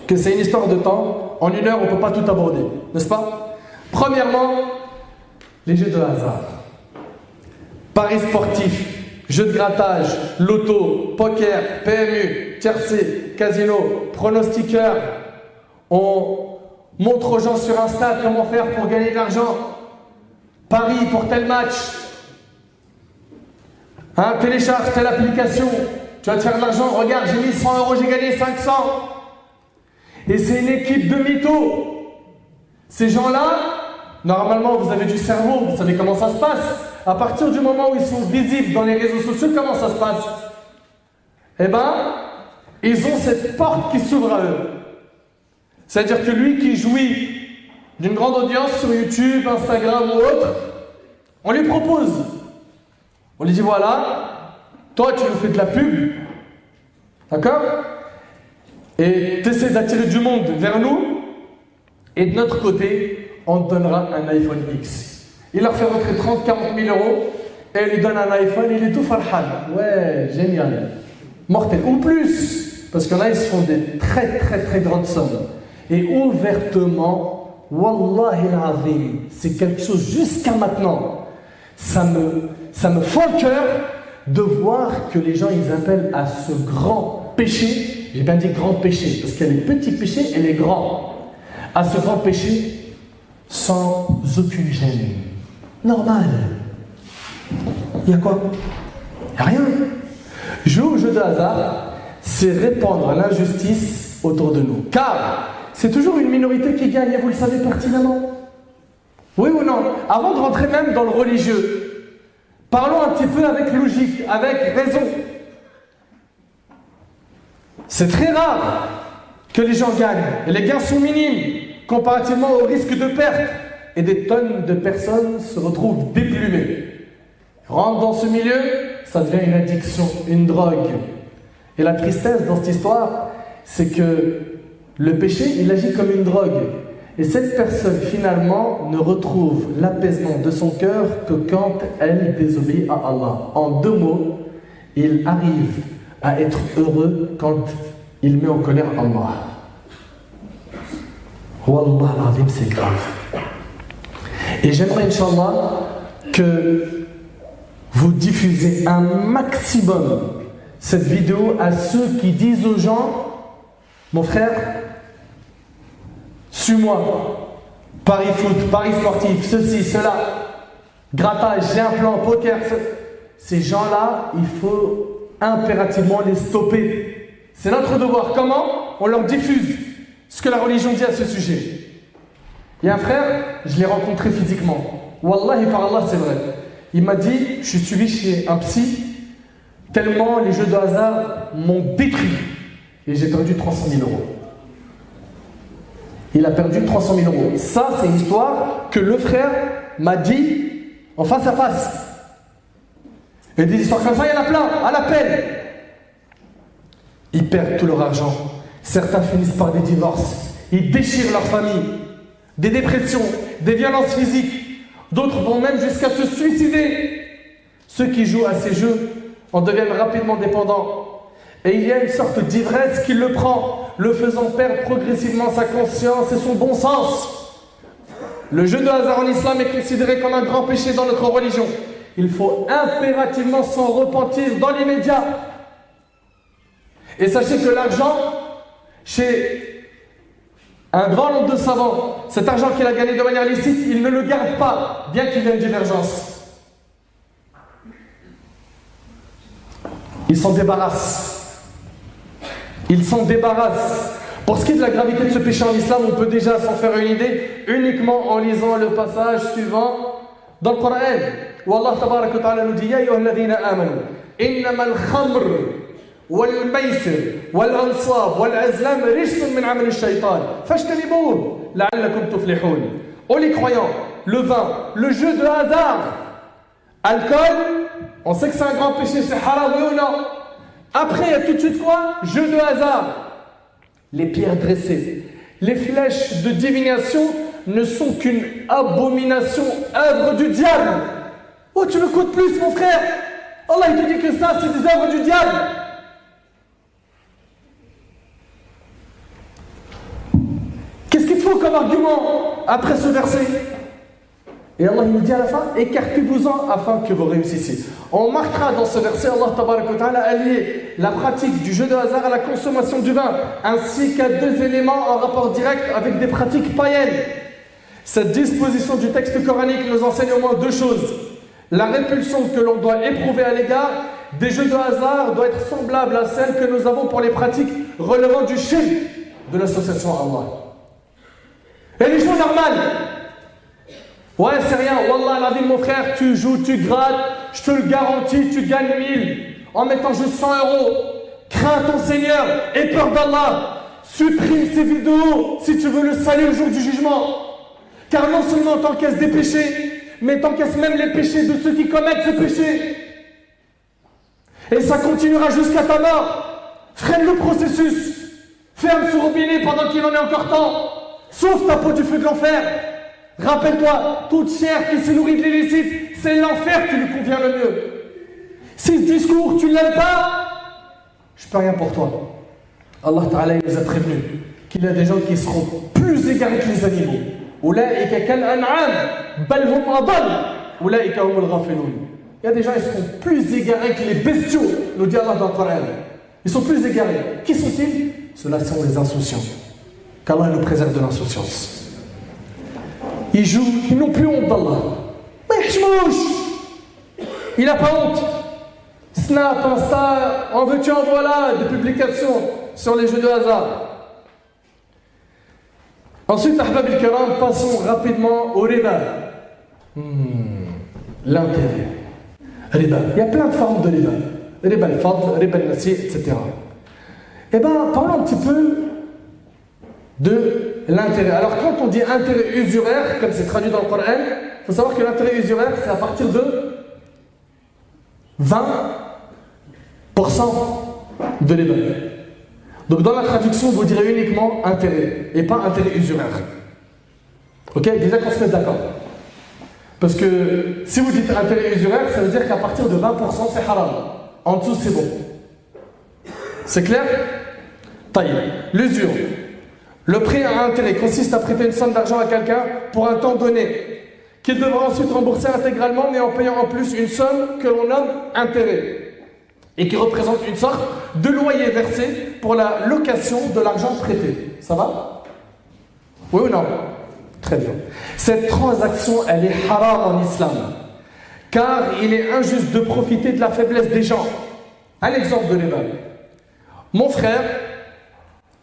Que c'est une histoire de temps. En une heure, on ne peut pas tout aborder, n'est-ce pas? Premièrement, les jeux de hasard. Paris sportifs, jeux de grattage, loto, poker, PMU, tiercé, casino, pronostiqueur. On montre aux gens sur Insta comment faire pour gagner de l'argent. Paris pour tel match. Télécharge telle application. Tu vas te faire de l'argent. Regarde, j'ai mis 100 €, j'ai gagné 500. Et c'est une équipe de mythos. Ces gens-là, normalement, vous avez du cerveau, vous savez comment ça se passe. À partir du moment où ils sont visibles dans les réseaux sociaux, comment ça se passe? Eh bien, ils ont cette porte qui s'ouvre à eux. C'est-à-dire que lui qui jouit d'une grande audience sur YouTube, Instagram ou autre, on lui propose. On lui dit voilà, toi tu nous fais de la pub, d'accord? Et tu essaies d'attirer du monde vers nous, et de notre côté, on te donnera un iPhone X. Il leur fait rentrer 30-40 000 €, et il lui donne un iPhone, il est tout farhan. Ouais, génial. Mortel. Ou plus, parce qu'il y en a, ils se font des très très très grandes sommes. Et ouvertement, Wallahi al-Azim, c'est quelque chose jusqu'à maintenant. Ça me fend le cœur de voir que les gens ils appellent à ce grand péché. J'ai bien dit grand péché, parce qu'il y a les petits péchés et les grands. À ce grand péché, sans aucune gêne. Normal. Il y a quoi? Il n'y a rien. Jouer au jeu de hasard, c'est répandre l'injustice autour de nous. Car c'est toujours une minorité qui gagne, et vous le savez pertinemment. Oui ou non? Avant de rentrer même dans le religieux, parlons un petit peu avec logique, avec raison. C'est très rare que les gens gagnent, et les gains sont minimes, comparativement au risque de perte. Et des tonnes de personnes se retrouvent déplumées. Rentrent dans ce milieu, ça devient une addiction, une drogue. Et la tristesse dans cette histoire, c'est que le péché, il agit comme une drogue. Et cette personne, finalement, ne retrouve l'apaisement de son cœur que quand elle désobéit à Allah. En 2 mots, il arrive à être heureux quand il met en colère Allah. Wallah al-Azim, c'est grave. Et j'aimerais, Inch'Allah, que vous diffusez un maximum cette vidéo à ceux qui disent aux gens, mon frère, suis-moi, Paris foot, Paris sportif, ceci, cela, grattage, j'ai un plan, poker. Ces gens-là, il faut impérativement les stopper. C'est notre devoir. Comment? On leur diffuse ce que la religion dit à ce sujet. Il y a un frère, je l'ai rencontré physiquement. Wallahi, par Allah, c'est vrai. Il m'a dit, je suis suivi chez un psy, tellement les jeux de hasard m'ont détruit. Et j'ai perdu 300 000 €. Il a perdu 300 000 €. Ça, c'est une histoire que le frère m'a dit en face à face. Et des histoires comme ça, il y en a plein, à l'appel. Ils perdent tout leur argent. Certains finissent par des divorces. Ils déchirent leur famille. Des dépressions, des violences physiques. D'autres vont même jusqu'à se suicider. Ceux qui jouent à ces jeux en deviennent rapidement dépendants. Et il y a une sorte d'ivresse qui le prend. le faisant perdre progressivement sa conscience et son bon sens. Le jeu de hasard en islam est considéré comme un grand péché dans notre religion. Il faut impérativement s'en repentir dans l'immédiat. Et sachez que l'argent, chez un grand nombre de savants, cet argent qu'il a gagné de manière licite, il ne le garde pas, bien qu'il y ait une divergence. Il s'en débarrasse. Il s'en débarrasse. Pour ce qui est de la gravité de ce péché en islam, on peut déjà s'en faire une idée uniquement en lisant le passage suivant dans le Coran, où Allah tabaraka wa ta'ala nous dit: Ya ayyuhalladhina amanu, innamal khamr wal maisir wal ansab wal azlam rijsun min amal ash-shaytan fajtanibuhu la'allakum tuflihun. Oh les croyants, le vin, le jeu de hasard, alcool, on sait que c'est un grand péché, c'est haram, oui ou non? Après, il y a tout de suite quoi? Jeu de hasard. Les pierres dressées, les flèches de divination ne sont qu'une abomination, œuvre du diable. Oh, tu me coûtes plus, mon frère. Allah, il te dit que ça, c'est des œuvres du diable. Qu'est-ce qu'il te faut comme argument après ce verset? Et Allah il nous dit à la fin: écartez-vous-en afin que vous réussissiez. On marquera dans ce verset, Allah tabaraka wa ta'ala a lié la pratique du jeu de hasard à la consommation du vin, ainsi qu'à deux éléments en rapport direct avec des pratiques païennes. Cette disposition du texte coranique nous enseigne au moins deux choses. La répulsion que l'on doit éprouver à l'égard des jeux de hasard doit être semblable à celle que nous avons pour les pratiques relevant du shirk, de l'association à Allah. Et les jeux normales, ouais, c'est rien. Wallah, la vie, mon frère, tu joues, tu grattes, je te le garantis, tu gagnes 1000 en mettant juste 100 €. Crains ton Seigneur et peur d'Allah. Supprime ces vidéos si tu veux le salut le jour du jugement. Car non seulement t'encaisses des péchés, mais t'encaisses même les péchés de ceux qui commettent ces péchés. Et ça continuera jusqu'à ta mort. Freine le processus. Ferme ce robinet pendant qu'il en est encore temps. Sauve ta peau du feu de l'enfer. Rappelle-toi, toute chair qui se nourrit de l'illicite, c'est l'enfer qui lui convient le mieux. Si ce discours, tu ne l'aimes pas, je ne peux rien pour toi. Allah Ta'ala nous a prévenu qu'il y a des gens qui seront plus égarés que les animaux. Oulaïka kal an'am, bal hum adal, oulaïka humul ghafilun. Il y a des gens qui seront plus égarés que les bestiaux, nous dit Allah dans le Coran. Ils sont plus égarés. Qui sont-ils? Ceux-là sont les insouciants. Qu'Allah nous préserve de l'insouciance. Ils jouent, ils n'ont plus honte d'Allah. Mais il n'a pas honte. Snap, Insta, en veux-tu, en voilà, des publications sur les jeux de hasard. Ensuite, Ahbab al-Kiram, passons rapidement au riba. L'intérêt. Riba. Il y a plein de formes de riba. Riba al-Fadl, riba al-Nasi, etc. Eh bien, parlons un petit peu de l'intérêt. Alors, quand on dit intérêt usuraire, comme c'est traduit dans le Coran, il faut savoir que l'intérêt usuraire, c'est à partir de 20% de riba. Donc, dans la traduction, vous direz uniquement intérêt et pas intérêt usuraire. Ok? Déjà qu'on se mette d'accord. Parce que si vous dites intérêt usuraire, ça veut dire qu'à partir de 20%, c'est haram. En dessous, c'est bon. C'est clair? Taïb. L'usure. Le prêt à intérêt consiste à prêter une somme d'argent à quelqu'un pour un temps donné, qu'il devra ensuite rembourser intégralement, mais en payant en plus une somme que l'on nomme intérêt, et qui représente une sorte de loyer versé pour la location de l'argent prêté. Ça va? Oui ou non? Très bien. Cette transaction, elle est haram en islam, car il est injuste de profiter de la faiblesse des gens. Un exemple de l'Ébat. Mon frère,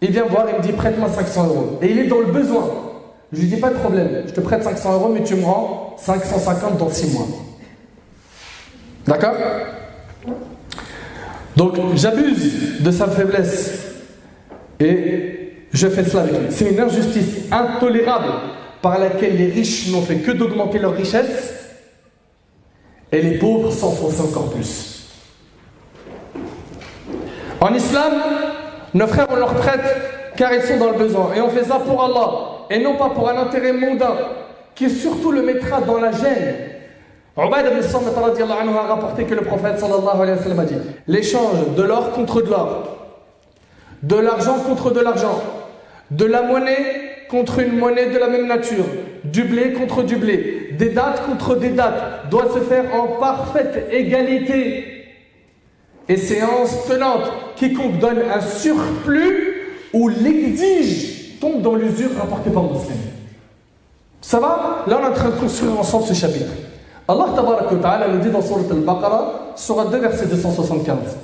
il vient me voir, il me dit: prête-moi 500 €. Et il est dans le besoin. Je lui dis: pas de problème, je te prête 500 €, mais tu me rends 550 dans 6 mois. D'accord? Donc j'abuse de sa faiblesse et je fais cela avec lui. C'est une injustice intolérable par laquelle les riches n'ont fait que d'augmenter leur richesse et les pauvres s'enfoncent encore plus. En islam, nos frères, on leur prête car ils sont dans le besoin. Et on fait ça pour Allah et non pas pour un intérêt mondain qui surtout le mettra dans la gêne. Ubayd ibn Samit radiyallahu anhu a rapporté que le prophète sallallahu alayhi wa sallam a dit: l'échange de l'or contre de l'or, de l'argent contre de l'argent, de la monnaie contre une monnaie de la même nature, du blé contre du blé, des dates contre des dates, doit se faire en parfaite égalité et séance tenante. Quiconque donne un surplus ou l'exige tombe dans l'usure rapportée par le musulman. Ça va? Là, on est en train de construire ensemble ce chapitre. Allah tabaraka wa ta'ala nous dit dans Sourate Al-Baqarah, Sourate 2, verset 275.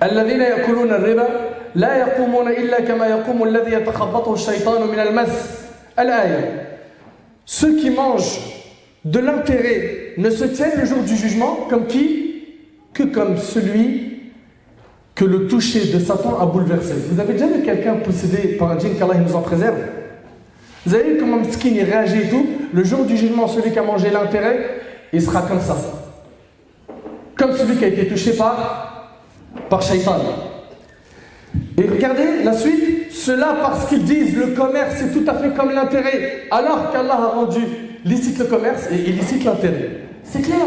الذين يأكلون الربا لا يقومون إلا كما يقوم الذي يتخبطه الشيطان من المس. الآية. Ceux qui mangent de l'intérêt ne se tiennent le jour du jugement comme qui? Que comme celui que le toucher de Satan a bouleversé. Vous avez déjà vu quelqu'un possédé par un djinn, qu'Allah nous en préserve? Vous avez vu comment Miskin il réagit et tout? Le jour du jugement, celui qui a mangé l'intérêt, il sera comme ça. Comme celui qui a été touché par Shaitan. Et regardez la suite. Cela parce qu'ils disent le commerce c'est tout à fait comme l'intérêt, alors qu'Allah a rendu licite le commerce et illicite l'intérêt. C'est clair,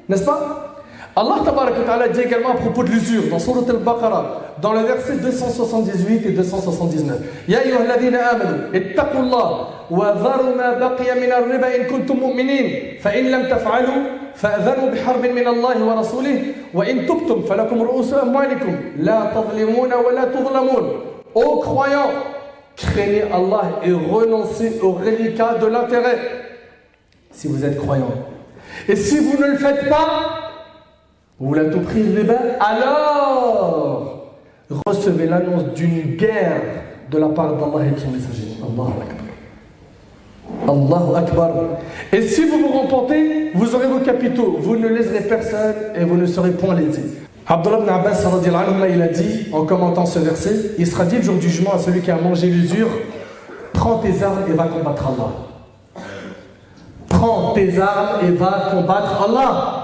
n'est-ce pas? Allah tabaraka wa ta'ala dit également à propos de l'usure dans Sourate Al-Baqarah, dans le verset 278 et 279. Ya ayyuhalladhina amanu ittaqullah wa dharu ma baqiya min ar-riba in kuntum mu'minin fa in lam taf'alu fa'adhanu biharbin min Allah wa rasulih wa in tubtum falakum ru'usu amwalikum la tadhlimuna wa la tudhlamun. Ô croyants, craignez Allah et renoncez aux reliquats de l'intérêt si vous êtes croyants. Et si vous ne le faites pas, vous voulez à tout prix le riba, alors recevez l'annonce d'une guerre de la part d'Allah et de son messager. Allahu Akbar. Allahu Akbar. Et si vous vous repentez, vous aurez vos capitaux, vous ne léserez personne et vous ne serez point lésés. Abdullah ibn Abbas radiyallahu anhu, il a dit, en commentant ce verset, il sera dit le jour du jugement à celui qui a mangé l'usure, prends tes armes et va combattre Allah. Prends tes armes et va combattre Allah.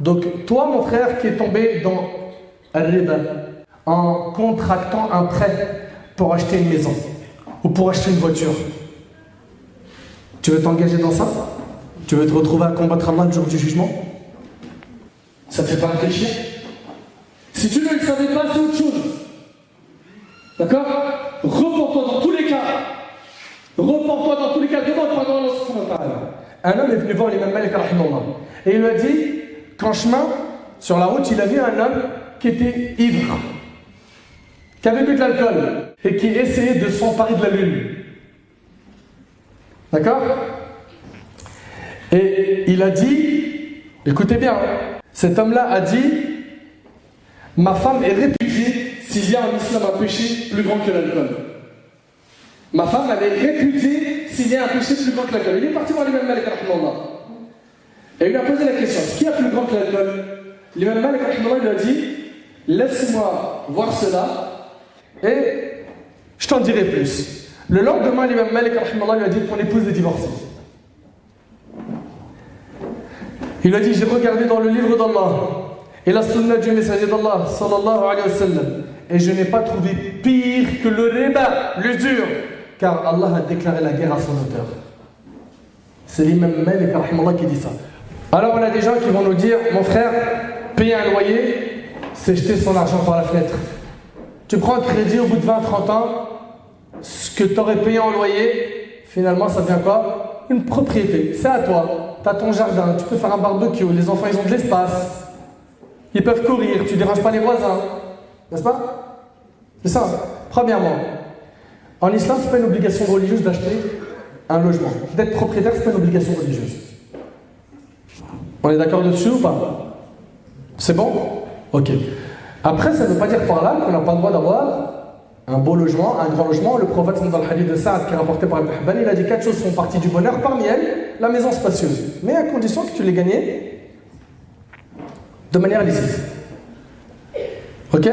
Donc, toi, mon frère, qui est tombé dans al-riba, en contractant un prêt pour acheter une maison ou pour acheter une voiture, tu veux t'engager dans ça? Tu veux te retrouver à combattre Allah le jour du jugement? Ça te fait pas réfléchir? Si tu ne le savais pas, c'est autre chose. D'accord? Repends-toi dans tous les cas. Repends-toi dans tous les cas. Demande-toi dans Allah subhanahu wa ta'ala. Un homme est venu voir l'imam Malik rahimahullah et il lui a dit qu'en chemin, sur la route, il a vu un homme qui était ivre, qui avait bu de l'alcool et qui essayait de s'emparer de la lune. D'accord? Et il a dit, écoutez bien, cet homme-là a dit, ma femme est répudiée s'il y a en islam un péché plus grand que l'alcool. Ma femme, elle est répudiée s'il y a un péché plus grand que l'alcool. Il est parti voir l'imam Malik rahimahullah. Et il lui a posé la question, ce qui est plus grand que l'alcool? L'imam Malik rahimahullah lui a dit, laisse-moi voir cela et je t'en dirai plus. Le lendemain, l'imam Malik rahimahullah lui a dit, ton épouse est divorcée. Il a dit, j'ai regardé dans le livre d'Allah et la sunna du messager d'Allah sallallahu alayhi wa sallam et je n'ai pas trouvé pire que le riba, l'usure, car Allah a déclaré la guerre à son auteur. C'est l'imam Malik rahimahullah qui dit ça. Alors on a des gens qui vont nous dire, mon frère, payer un loyer, c'est jeter son argent par la fenêtre. Tu prends un crédit au bout de 20-30 ans, ce que tu aurais payé en loyer, finalement ça devient quoi? Une propriété, c'est à toi. Tu as ton jardin, tu peux faire un barbecue, les enfants ils ont de l'espace, ils peuvent courir, tu ne déranges pas les voisins, n'est-ce pas? C'est ça. Premièrement, en islam, ce n'est pas une obligation religieuse d'acheter un logement. D'être propriétaire, ce n'est pas une obligation religieuse. On est d'accord dessus ou pas? C'est bon? Ok. Après, ça ne veut pas dire par là qu'on n'a pas le droit d'avoir un beau logement, un grand logement. Le prophète dans le hadith de Saad qui est rapporté par Ibn Hibban, il a dit 4 choses font partie du bonheur, parmi elles, la maison spacieuse. Mais à condition que tu l'aies gagnée de manière licite. Ok?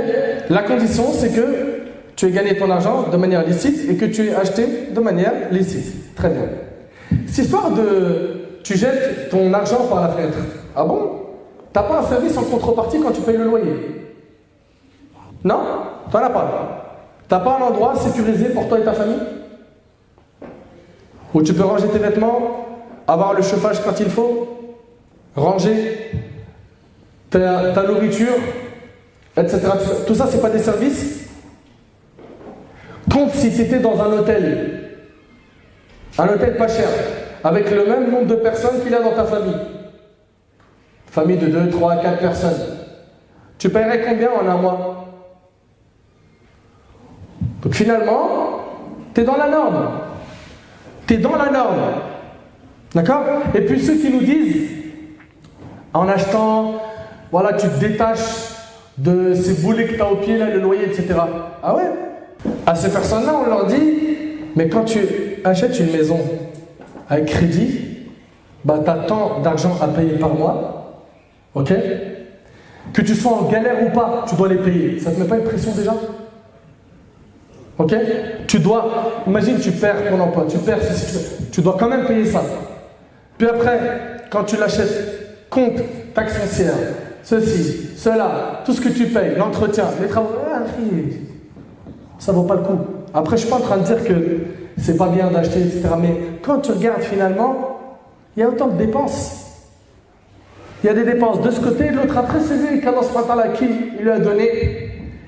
La condition, c'est que tu aies gagné ton argent de manière licite et que tu aies acheté de manière licite. Très bien. Cette histoire de tu jettes ton argent par la fenêtre. Ah bon? T'as pas un service en contrepartie quand tu payes le loyer? Non? T'en as pas. T'as pas un endroit sécurisé pour toi et ta famille? Où tu peux ranger tes vêtements, avoir le chauffage quand il faut, ranger ta nourriture, etc. Tout ça, c'est pas des services Compte si tu étais dans un hôtel pas cher, avec le même nombre de personnes qu'il y a dans ta famille. Famille de 2, 3, 4 personnes. Tu paierais combien en un mois? Donc finalement, tu es dans la norme. Tu es dans la norme. D'accord? Et puis ceux qui nous disent, en achetant, voilà, tu te détaches de ces boulets que tu as au pied, là, le loyer, etc. Ah ouais? À ces personnes-là, on leur dit, mais quand tu achètes une maison avec crédit, bah, tu as tant d'argent à payer par mois, ok? Que tu sois en galère ou pas, tu dois les payer. Ça ne te met pas une pression déjà? Ok? Tu dois, imagine tu perds ton emploi, tu perds ceci, tu dois quand même payer ça. Puis après, quand tu l'achètes, compte, taxe foncière, ceci, cela, tout ce que tu payes, l'entretien, les travaux, ça ne vaut pas le coup. Après, je ne suis pas en train de dire que c'est pas bien d'acheter, etc. Mais quand tu regardes finalement, il y a autant de dépenses. Il y a des dépenses de ce côté, de l'autre. Après, c'est lui qu'Allah subhanahu qui il lui a donné.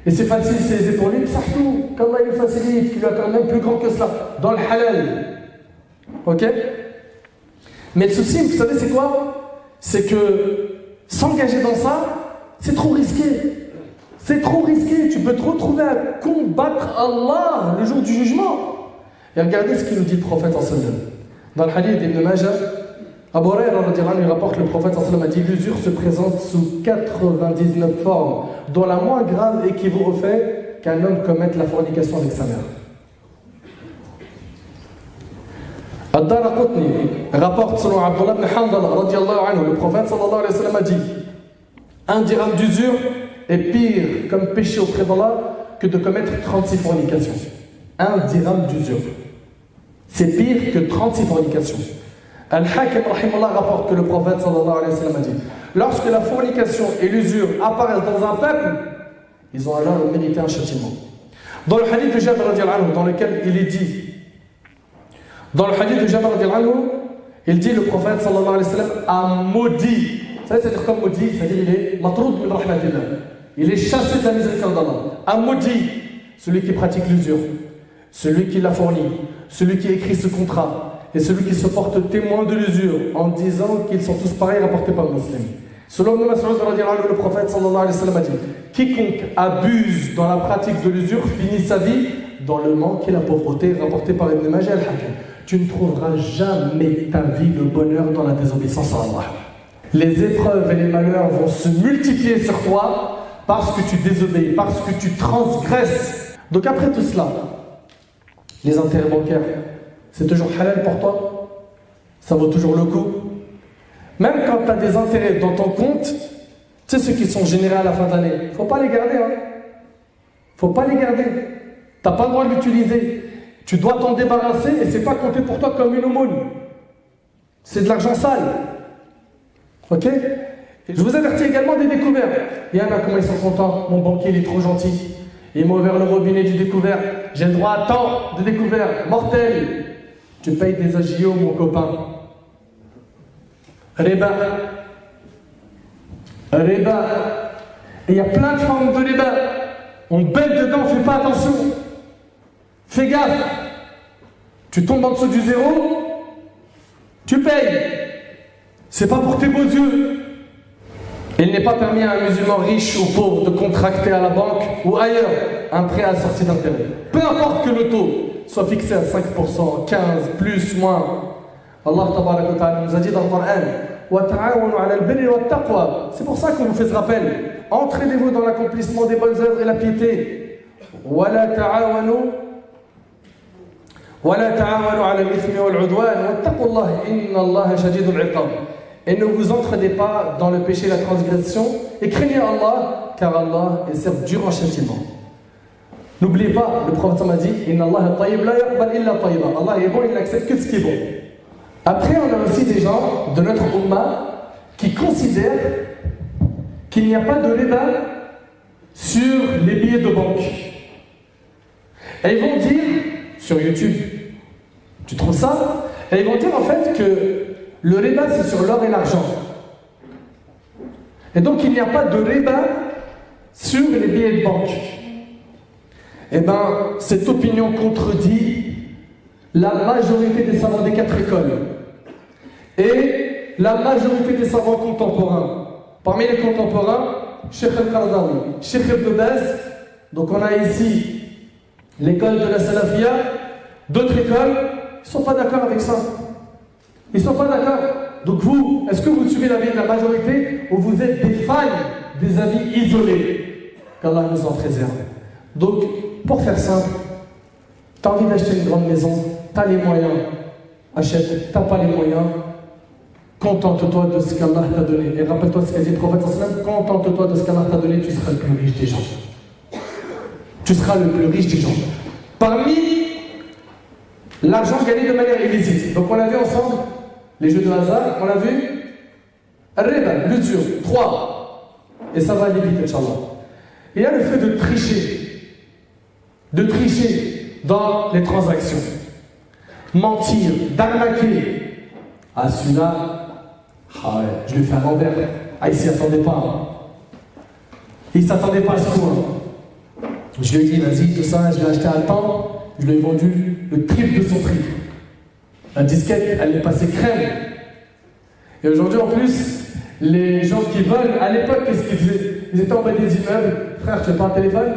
Et c'est facile, c'est aisé pour lui. Surtout, qu'Allah il facilite, qu'il lui a quand même plus grand que cela. Dans le halal. Ok? Mais le souci, vous savez, c'est quoi? C'est que s'engager dans ça, c'est trop risqué. C'est trop risqué. Tu peux te retrouver à combattre Allah le jour du jugement. Et regardez ce qu'il nous dit le prophète sallallahu alayhi wa sallam. Dans le hadith d'Ibn Majah, Abu Huraira il rapporte que le prophète sallallahu alayhi wa sallam a dit: l'usure se présente sous 99 formes, dont la moins grave équivaut au fait qu'un homme commette la fornication avec sa mère. Ad-Daraqutni rapporte selon Abdullah ibn Handala radiyallahu anhu, le prophète sallallahu alayhi wa sallam a dit: un dirham d'usure est pire comme péché auprès d'Allah que de commettre 36 fornications. Un dirham d'usure, c'est pire que 36 fornications. Al-Hakim rahimahullah rapporte que le prophète sallallahu alayhi wa sallam a dit: lorsque la fornication et l'usure apparaissent dans un peuple, ils ont alors mérité un châtiment. Dans le hadith de Jabir radiyallahu anhu, dans lequel il est dit, il dit, le prophète sallallahu alayhi wa sallam a maudit. Ça veut dire comme maudit, c'est-à-dire il est matroud min rahmatillah. Il est chassé de la miséricorde d'Allah. A maudit celui qui pratique l'usure, celui qui la fournit, celui qui écrit ce contrat et celui qui se porte témoin de l'usure en disant qu'ils sont tous pareils rapportés par le musulman. Selon Ibn Mas'ud, le prophète sallallahu alayhi wa sallam a dit: quiconque abuse dans la pratique de l'usure finit sa vie dans le manque et la pauvreté, rapporté par Ibn Majah al-Hakim. Tu ne trouveras jamais ta vie le bonheur dans la désobéissance à Allah. Les épreuves et les malheurs vont se multiplier sur toi parce que tu désobéis, parce que tu transgresses. Donc après tout cela, les intérêts bancaires, c'est toujours halal pour toi? Ça vaut toujours le coup? Même quand tu as des intérêts dans ton compte, tu sais ceux qui sont générés à la fin d'année, il ne faut pas les garder. Faut pas les garder. Tu n'as pas le droit de l'utiliser. Tu dois t'en débarrasser et c'est pas compté pour toi comme une aumône. C'est de l'argent sale. Ok? Et je vous avertis également des découvertes. Il y en a comment ils sont contents. Mon banquier il est trop gentil. Il m'a ouvert le robinet du découvert. J'ai le droit à tant de découvertes. Mortel. Tu payes des agios, mon copain. Riba. Riba. Et il y a plein de formes de riba. On bête dedans, fais pas attention. Fais gaffe. Tu tombes en dessous du zéro, tu payes. C'est pas pour tes beaux yeux. Il n'est pas permis à un musulman riche ou pauvre de contracter à la banque ou ailleurs un prêt à sortie d'intérêt. Peu importe que le taux soit fixé à 5%, 15%, plus, moins. Allah tabaraka wa ta'ala nous a dit dans le Coran: wa ta'awanu 'ala al-birri wa at-taqwa. C'est pour ça qu'on vous fait ce rappel. Entraînez-vous dans l'accomplissement des bonnes œuvres et la piété. Wa la ta'awanu ولا تعاونوا على الإثم والعدوان واتقوا الله إن الله شديد العقاب. Et ne vous entraînez pas dans le péché et la transgression et craignez Allah car Allah est certes dur en châtiment. N'oubliez pas, le prophète m'a dit: Inna Allah tayyib la yaqbal illa tayyiba. Allah est bon, il n'accepte que ce qui est bon. Après, on a aussi des gens de notre Ummah qui considèrent qu'il n'y a pas de riba sur les billets de banque. Et ils vont dire sur YouTube, tu trouves ça? Et ils vont dire en fait que le riba c'est sur l'or et l'argent. Et donc il n'y a pas de riba sur les billets de banque. Eh bien, cette opinion contredit la majorité des savants des 4 écoles et la majorité des savants contemporains. Parmi les contemporains, Cheikh Al-Qaradawi, Cheikh Ibn Baz, donc on a ici l'école de la Salafia, d'autres écoles, ils ne sont pas d'accord avec ça. Ils ne sont pas d'accord. Donc vous, est-ce que vous suivez l'avis de la majorité ou vous êtes des fans des avis isolés? Qu'Allah nous en préserve. Donc, pour faire simple, tu as envie d'acheter une grande maison, tu as les moyens, achète, tu n'as pas les moyens, contente-toi de ce qu'Allah t'a donné. Et rappelle-toi ce qu'a dit le prophète, contente-toi de ce qu'Allah t'a donné, tu seras le plus riche des gens. Tu seras le plus riche des gens. Parmi l'argent gagné de manière illicite, donc on l'a vu ensemble, les jeux de hasard, on l'a vu, Al-Riba, l'usure, 3, et ça va aller vite, Inch'Allah. Il y a le fait de tricher dans les transactions, mentir, d'arnaquer. Ah, celui-là, ah ouais, je lui fais à l'envers. Ah, il s'y attendait pas. Il ne s'attendait pas à ce coup. Je lui ai dit, vas-y, tout ça, je l'ai acheté à temps, je lui ai vendu le triple de son prix. La disquette, elle est passée crème. Et aujourd'hui, en plus, les gens qui volent, à l'époque, qu'est-ce qu'ils faisaient? Ils étaient en bas des immeubles. Frère, tu n'as pas un téléphone?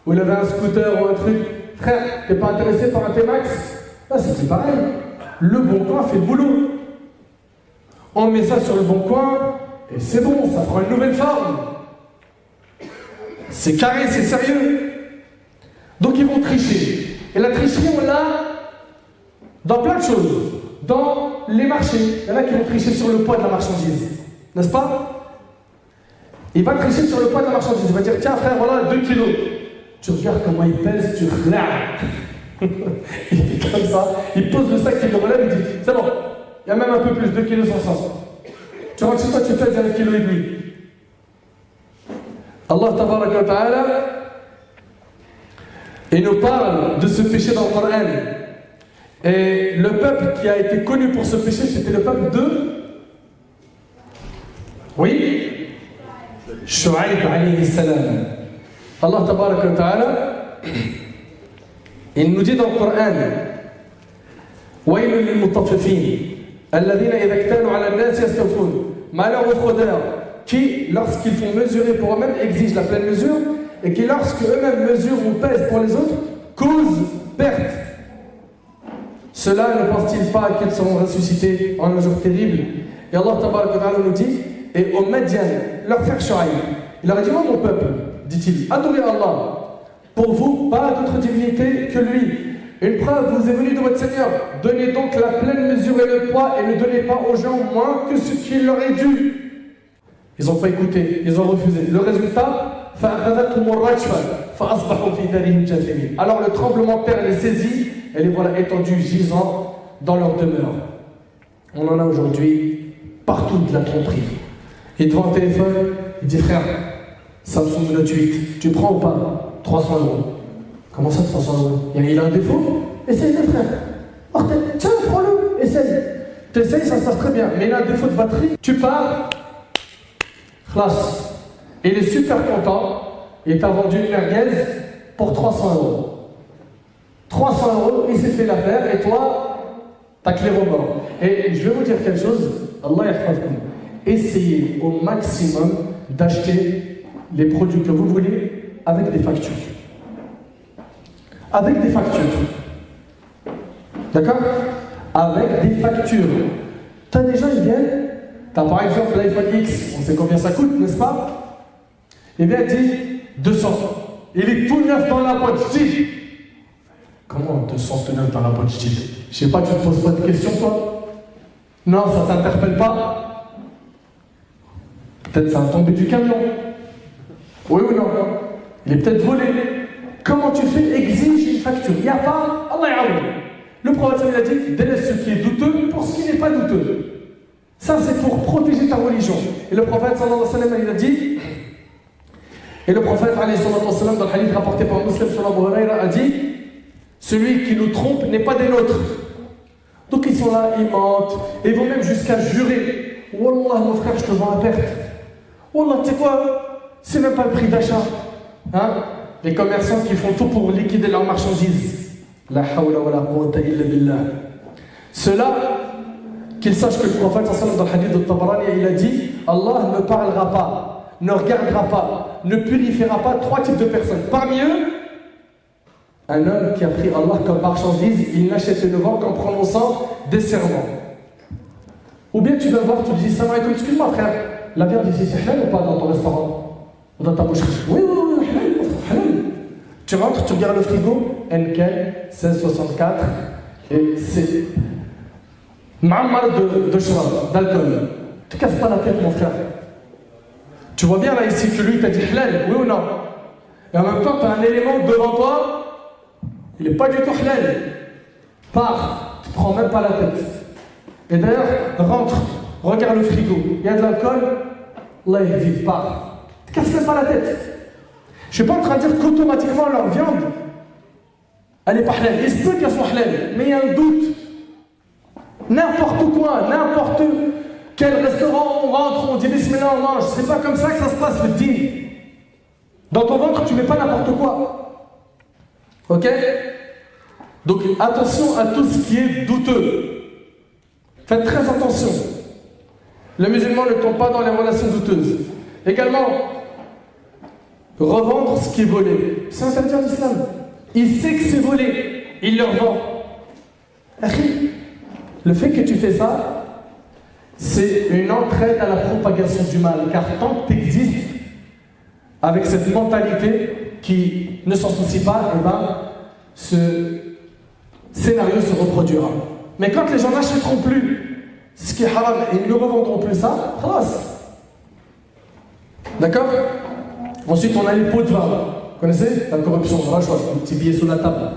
Ou il avait un scooter ou un truc. Frère, tu n'es pas intéressé par un T-Max? Là, c'est pareil. Le Bon Coin fait le boulot. On met ça sur le Bon Coin, et c'est bon, ça prend une nouvelle forme. C'est carré, c'est sérieux. Donc ils vont tricher. Et la tricherie, on l'a dans plein de choses. Dans les marchés, il y en a qui vont tricher sur le poids de la marchandise. N'est-ce pas? Il va tricher sur le poids de la marchandise. Il va dire, tiens frère, voilà 2 kilos. Tu regardes comment il pèse, tu regardes. Il fait comme ça, il pose le sac, il le relève, il dit, c'est bon, il y a même un peu plus, 2 kilos 500. Tu rentres chez toi, tu pèses 1,5 kg. Allah tabaraka wa ta'ala, il nous parle de ce péché dans le Coran. Et le peuple qui a été connu pour ce péché, c'était le peuple de... Oui, Shu'aib alayhi salam. Allah tabaraka wa ta'ala, il nous dit dans le Coran, وَيْلٌ لِلْمُطَفِّفِينَ الَّذِينَ إِذَا اكْتَالُوا عَلَى النَّاسِ يَسْتَوْفُونَ. Malheur aux fraudeurs qui, lorsqu'ils font mesurer pour eux-mêmes, exigent la pleine mesure et qui, lorsque eux-mêmes mesurent ou pèsent pour les autres, causent perte. Cela ne pense-t-il pas qu'ils seront ressuscités en un jour terrible? Et Allah tabaraka wa ta'ala nous dit, et aux Madian, leur frère Shu'aib, il leur a dit, oh mon peuple, dit-il, adorez Allah. Pour vous, pas d'autre divinité que lui. Une preuve vous est venue de votre Seigneur. Donnez donc la pleine mesure et le poids et ne donnez pas aux gens moins que ce qu'il leur est dû. Ils n'ont pas écouté, ils ont refusé. Le résultat, alors le tremblement de terre les saisit et les voilà étendus, gisant dans leur demeure. On en a aujourd'hui partout de la tromperie. Il devant un téléphone, il dit frère, Samsung Note 8, tu prends ou pas? 300 €. Comment ça 300 €? Il a un défaut? Essaye le frère. Oh, tiens, prends-le, essaye. T'essayes, ça se passe très bien. Mais il a un défaut de batterie. Tu pars, classe. Et il est super content. Il t'a vendu une merguez pour 300 €. 300 €, il s'est fait l'affaire. Et toi, t'as clé au bord. Et je vais vous dire quelque chose. Allah yahfazkum. Essayez au maximum d'acheter les produits que vous voulez avec des factures. Avec des factures. D'accord? Avec des factures. T'as des gens, ils viennent. T'as par exemple l'iPhone X, on sait combien ça coûte, n'est-ce pas? Et bien, il dit 200. Il est tout neuf dans la boîte style. Comment 200 tout neuf dans la boîte style? Je sais pas, tu te poses pas de questions, toi? Non, ça t'interpelle pas? Peut-être ça a tombé du camion. Oui ou non? Il est peut-être volé. Comment tu fais? Exige une facture. Il n'y a pas, Allah ya'allah. Le prophète il a dit, délaisse ce qui est douteux pour ce qui n'est pas douteux. Ça c'est pour protéger ta religion. Et le prophète sallallahu alayhi wa sallam il a dit, et le prophète alayhi wa sallam dans le hadith rapporté par Muslim sur Abu Huraira a dit, celui qui nous trompe n'est pas des nôtres. Donc ils sont là, ils mentent, et ils vont même jusqu'à jurer. Wallah mon frère, je te vends à perte. Wallah, tu sais quoi? C'est même pas le prix d'achat. Hein? les commerçants qui font tout pour liquider leurs marchandises. La hawla wa la quwwata illa billah. Ceux-là, qu'ils sachent que le prophète dans le hadith de Tabarani, il a dit Allah ne parlera pas, ne regardera pas, ne purifiera pas trois types de personnes. Parmi eux, un homme qui a pris Allah comme marchandise, il n'achète et ne vend qu'en prononçant des serments. Ou bien tu vas voir, tu te dis salam alaikum, excuse-moi frère, la viande ici c'est halal ou pas dans ton restaurant ou dans ta boucherie? Oui, halal. Tu rentres, tu regardes le frigo, Henkel 1664 et c'est Ma'ammar de shrab, d'alcool. Tu ne casses pas la tête mon frère. Tu vois bien là ici que lui t'a dit halal, oui ou non? Et en même temps tu as un élément devant toi, il n'est pas du tout halal. Pars, tu ne prends même pas la tête. Et d'ailleurs, rentre, regarde le frigo, il y a de l'alcool, là il dit pars. Tu ne casses même pas la tête. Je ne suis pas en train de dire qu'automatiquement leur viande, elle n'est pas halal. Il se peut qu'elle soit halal, mais il y a un doute. N'importe quoi, n'importe quel restaurant on rentre, on dit bismillah, on mange. C'est pas comme ça que ça se passe, le dîner. Dans ton ventre, tu ne mets pas n'importe quoi. Ok? Donc attention à tout ce qui est douteux. Faites très attention. Le musulman ne tombe pas dans les relations douteuses. Également, revendre ce qui est volé. C'est interdit en islam. Il sait que c'est volé, il le revend. Le fait que tu fais ça, c'est une entraide à la propagation du mal. Car tant que tu existes avec cette mentalité qui ne s'en soucie pas, eh ben, ce scénario se reproduira. Mais quand les gens n'achèteront plus ce qui est haram et ils ne revendront plus ça, khalas. D'accord? Ensuite, on a les pots de vin. Vous connaissez? La corruption, rachouat, un petit billet sous la table.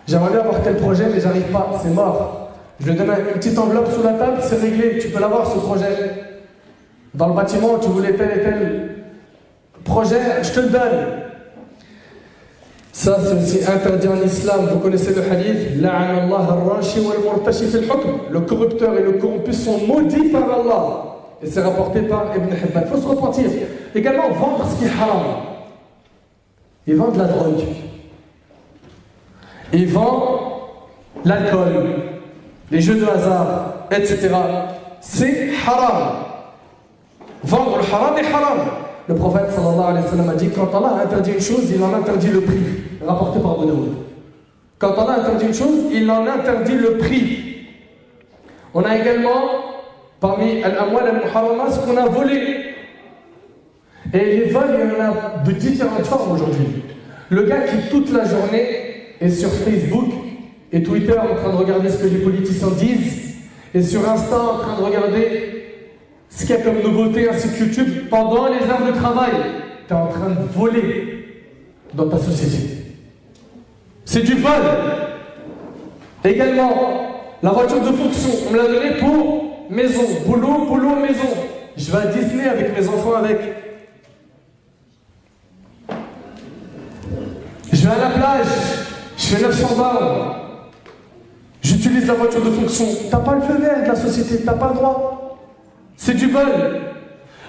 J'aimerais bien avoir tel projet, mais j'arrive pas, c'est mort. Je vais donner une petite enveloppe sous la table, c'est réglé, tu peux l'avoir ce projet. Dans le bâtiment, tu voulais tel et tel projet, je te le donne. Ça, c'est aussi interdit en islam. Vous connaissez le hadith le corrupteur et le corrompu sont maudits par Allah. Et c'est rapporté par Ibn Hibban. Il faut se repentir. Également, vendre ce qui est haram. Il vend de la drogue. Il vend l'alcool, les jeux de hasard, etc. C'est haram. Vendre le haram est haram. Le prophète sallallahu alayhi wa sallam a dit quand Allah a interdit une chose, il en interdit le prix. Rapporté par Abu Daoud. Quand Allah a interdit une chose, il en interdit le prix. On a également, parmi al-amwal al-muharrama, ce qu'on a volé. Et les vols, il y en a de différentes formes aujourd'hui. Le gars qui toute la journée est sur Facebook et Twitter en train de regarder ce que les politiciens disent, et sur Insta en train de regarder ce qu'il y a comme nouveauté ainsi que YouTube, pendant les heures de travail, tu es en train de voler dans ta société. C'est du vol. Également, la voiture de fonction, on me l'a donnée pour maison, boulot, maison. Je vais à Disney avec mes enfants avec. Je vais à la plage, je fais 900 balles. J'utilise la voiture de fonction. T'as pas le feu vert de la société, t'as pas le droit. C'est du vol.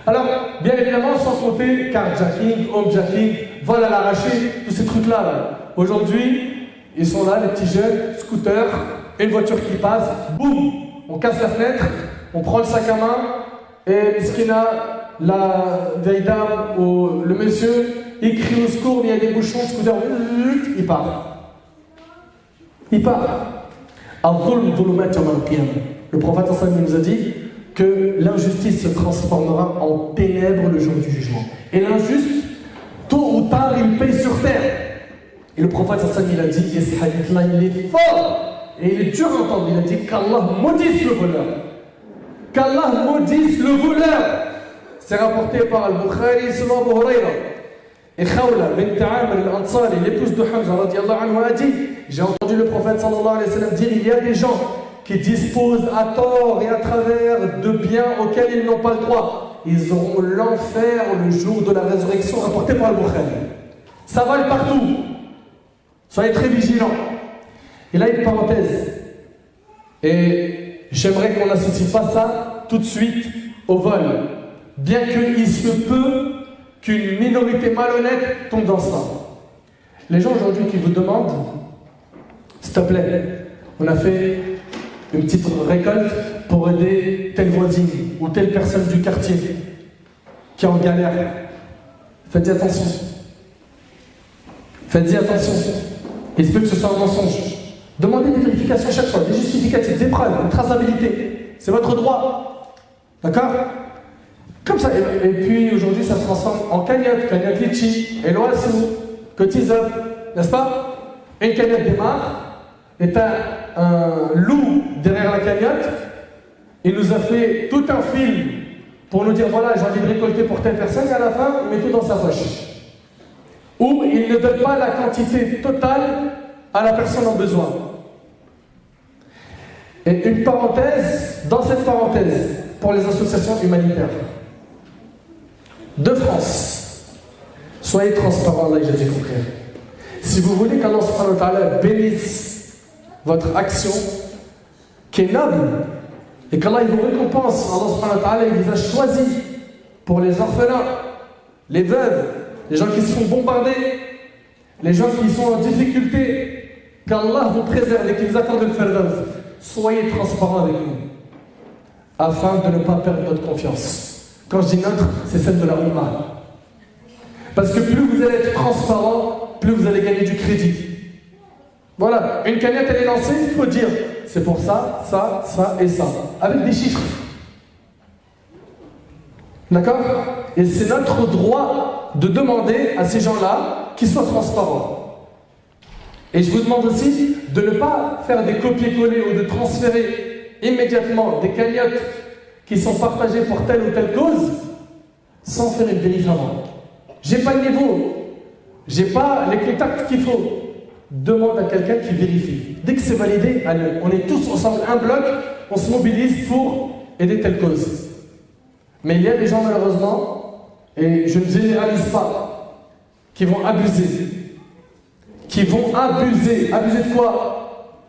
Alors, bien évidemment, sans compter carjacking, homejacking, vol à l'arraché, tous ces trucs-là. Là. Aujourd'hui, ils sont là, les petits jeunes, scooters, une voiture qui passe, boum, on casse la fenêtre, on prend le sac à main, et Miskina, la vieille dame ou le monsieur, il crie au secours, il y a des bouchons, le scooter, il part. Il part. Le prophète nous a dit que l'injustice se transformera en ténèbres le jour du jugement. Et l'injuste, tôt ou tard, il paye sur terre. Et le prophète il a dit, et ce hadith-là, il est fort. Et il est dur à entendre. Il a dit qu'Allah maudisse le voleur. Qu'Allah maudisse le voleur. C'est rapporté par Al-Bukhari, selon Abu Huraira. Et Khawla bint Amr al-Ansari, l'épouse de Hamza, radiallahu anhu, a dit, j'ai entendu le prophète sallallahu alayhi wa sallam dire, il y a des gens qui disposent à tort et à travers de biens auxquels ils n'ont pas le droit. Ils auront l'enfer le jour de la résurrection, rapporté par le Bukhari. Ça vole partout. Soyez très vigilants. Et là, une parenthèse. Et j'aimerais qu'on n'associe pas ça tout de suite au vol. Bien qu'il se peut qu'une minorité malhonnête tombe dans ça. Les gens aujourd'hui qui vous demandent, s'il te plaît, on a fait une petite récolte pour aider telle voisine ou telle personne du quartier qui est en galère. Faites-y attention. Faites-y attention. Il se peut que ce soit un mensonge. Demandez des vérifications chaque fois, des justificatifs, des preuves, une traçabilité. C'est votre droit. D'accord? Comme ça. Et puis aujourd'hui, ça se transforme en cagnotte litchi, et l'oiseau, cotise up, n'est-ce pas? Une cagnotte démarre, et t'as un loup derrière la cagnotte. Il nous a fait tout un film pour nous dire voilà, j'ai envie de récolter pour telle personne, et à la fin, il met tout dans sa poche. Ou il ne donne pas la quantité totale à la personne en besoin. Et une parenthèse, dans cette parenthèse, pour les associations humanitaires de France, soyez transparents, là, j'ai compris. Si vous voulez qu'Allah subhanahu wa ta'ala bénisse votre action, qui est noble, et qu'Allah vous récompense, Allah subhanahu wa ta'ala il vous a choisi pour les orphelins, les veuves, les gens qui se font bombarder, les gens qui sont en difficulté, qu'Allah vous préserve et qu'il vous accorde le firdaus. Soyez transparents avec nous, afin de ne pas perdre notre confiance. Quand je dis notre, c'est celle de la Ummah. Parce que plus vous allez être transparent, plus vous allez gagner du crédit. Voilà, une cagnotte elle est lancée, il faut dire c'est pour ça, ça, ça et ça, avec des chiffres. D'accord? Et c'est notre droit de demander à ces gens-là qu'ils soient transparents. Et je vous demande aussi de ne pas faire des copier-coller ou de transférer immédiatement des cagnottes qui sont partagées pour telle ou telle cause sans faire une vérif avant. J'ai pas le niveau, j'ai pas les contacts qu'il faut. Demande à quelqu'un qui vérifie. Dès que c'est validé, allez, on est tous ensemble, un bloc, on se mobilise pour aider telle cause. Mais il y a des gens malheureusement, et je ne généralise pas, qui vont abuser. Qui vont abuser. Abuser de quoi?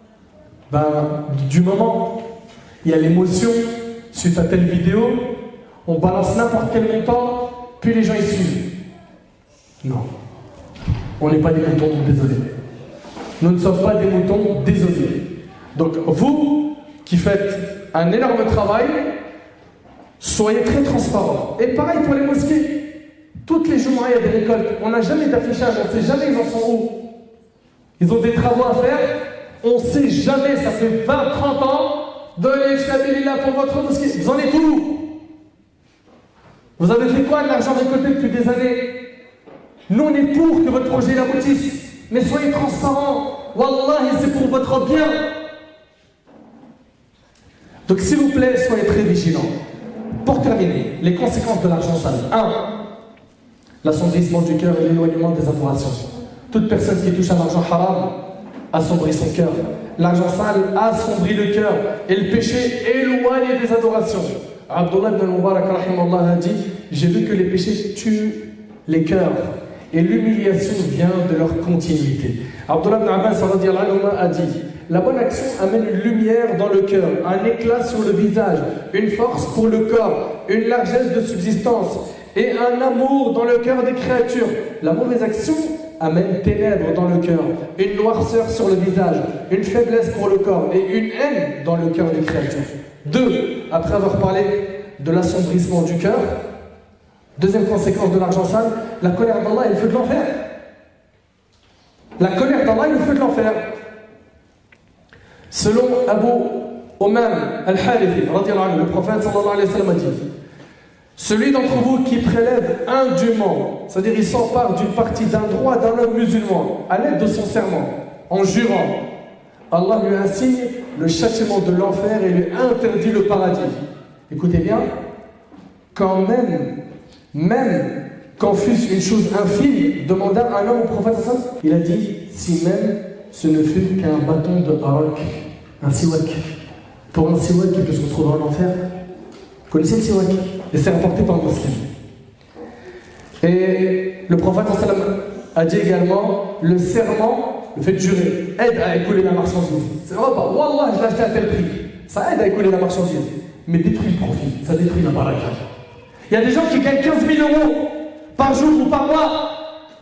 Du moment. Il y a l'émotion suite à telle vidéo, on balance n'importe quel montant, puis les gens y suivent. Non. On n'est pas des moutons, désolé. Nous ne sommes pas des moutons, désolé. Donc vous, qui faites un énorme travail, soyez très transparents. Et pareil pour les mosquées. Toutes les jours, il y a des récoltes. On n'a jamais d'affichage, on ne sait jamais ils en sont où. Ils ont des travaux à faire, on ne sait jamais, ça fait 20-30 ans, donnez Sabilillah pour votre mosquée. Vous en êtes où? Vous avez fait quoi de l'argent récolté depuis des années? Nous, on est pour que votre projet aboutisse. Mais soyez transparents. Wallahi, c'est pour votre bien. Donc, s'il vous plaît, soyez très vigilants. Pour terminer, les conséquences de l'argent sale. 1. L'assombrissement du cœur et l'éloignement des adorations. Toute personne qui touche à l'argent haram assombrit son cœur. L'argent sale assombrit le cœur. Et le péché éloigne des adorations. Abdullah ibn al-Mubarak a dit « J'ai vu que les péchés tuent les cœurs. Et l'humiliation vient de leur continuité. » Abdullah ibn Abbas a dit « La bonne action amène une lumière dans le cœur, un éclat sur le visage, une force pour le corps, une largesse de subsistance et un amour dans le cœur des créatures. La mauvaise action amène ténèbres dans le cœur, une noirceur sur le visage, une faiblesse pour le corps et une haine dans le cœur des créatures. 2. Après avoir parlé de l'assombrissement du cœur, deuxième conséquence de l'argent sale, la colère d'Allah et le feu de l'enfer. La colère d'Allah et le feu de l'enfer. Selon Abu Umam al-Harithi, le prophète sallallahu alayhi wa sallam a dit « Celui d'entre vous qui prélève indûment, c'est-à-dire il s'empare d'une partie d'un droit d'un homme musulman à l'aide de son serment, en jurant, Allah lui assigne le châtiment de l'enfer et lui interdit le paradis. » Écoutez bien, quand même quand fût-ce une chose infime, demanda un homme au prophète, il a dit, si même ce ne fut qu'un bâton de harak, un siwak. Pour un siwak qui peut se retrouver en enfer, vous connaissez le siwak? Et c'est rapporté par le muslim. Et le prophète a dit également, le serment, le fait de jurer, aide à écouler la marchandise. C'est vrai pas, wallah, je l'ai acheté à tel prix. Ça aide à écouler la marchandise, mais détruit le profit, ça détruit la baraka. Il y a des gens qui gagnent 15 000 € par jour ou par mois.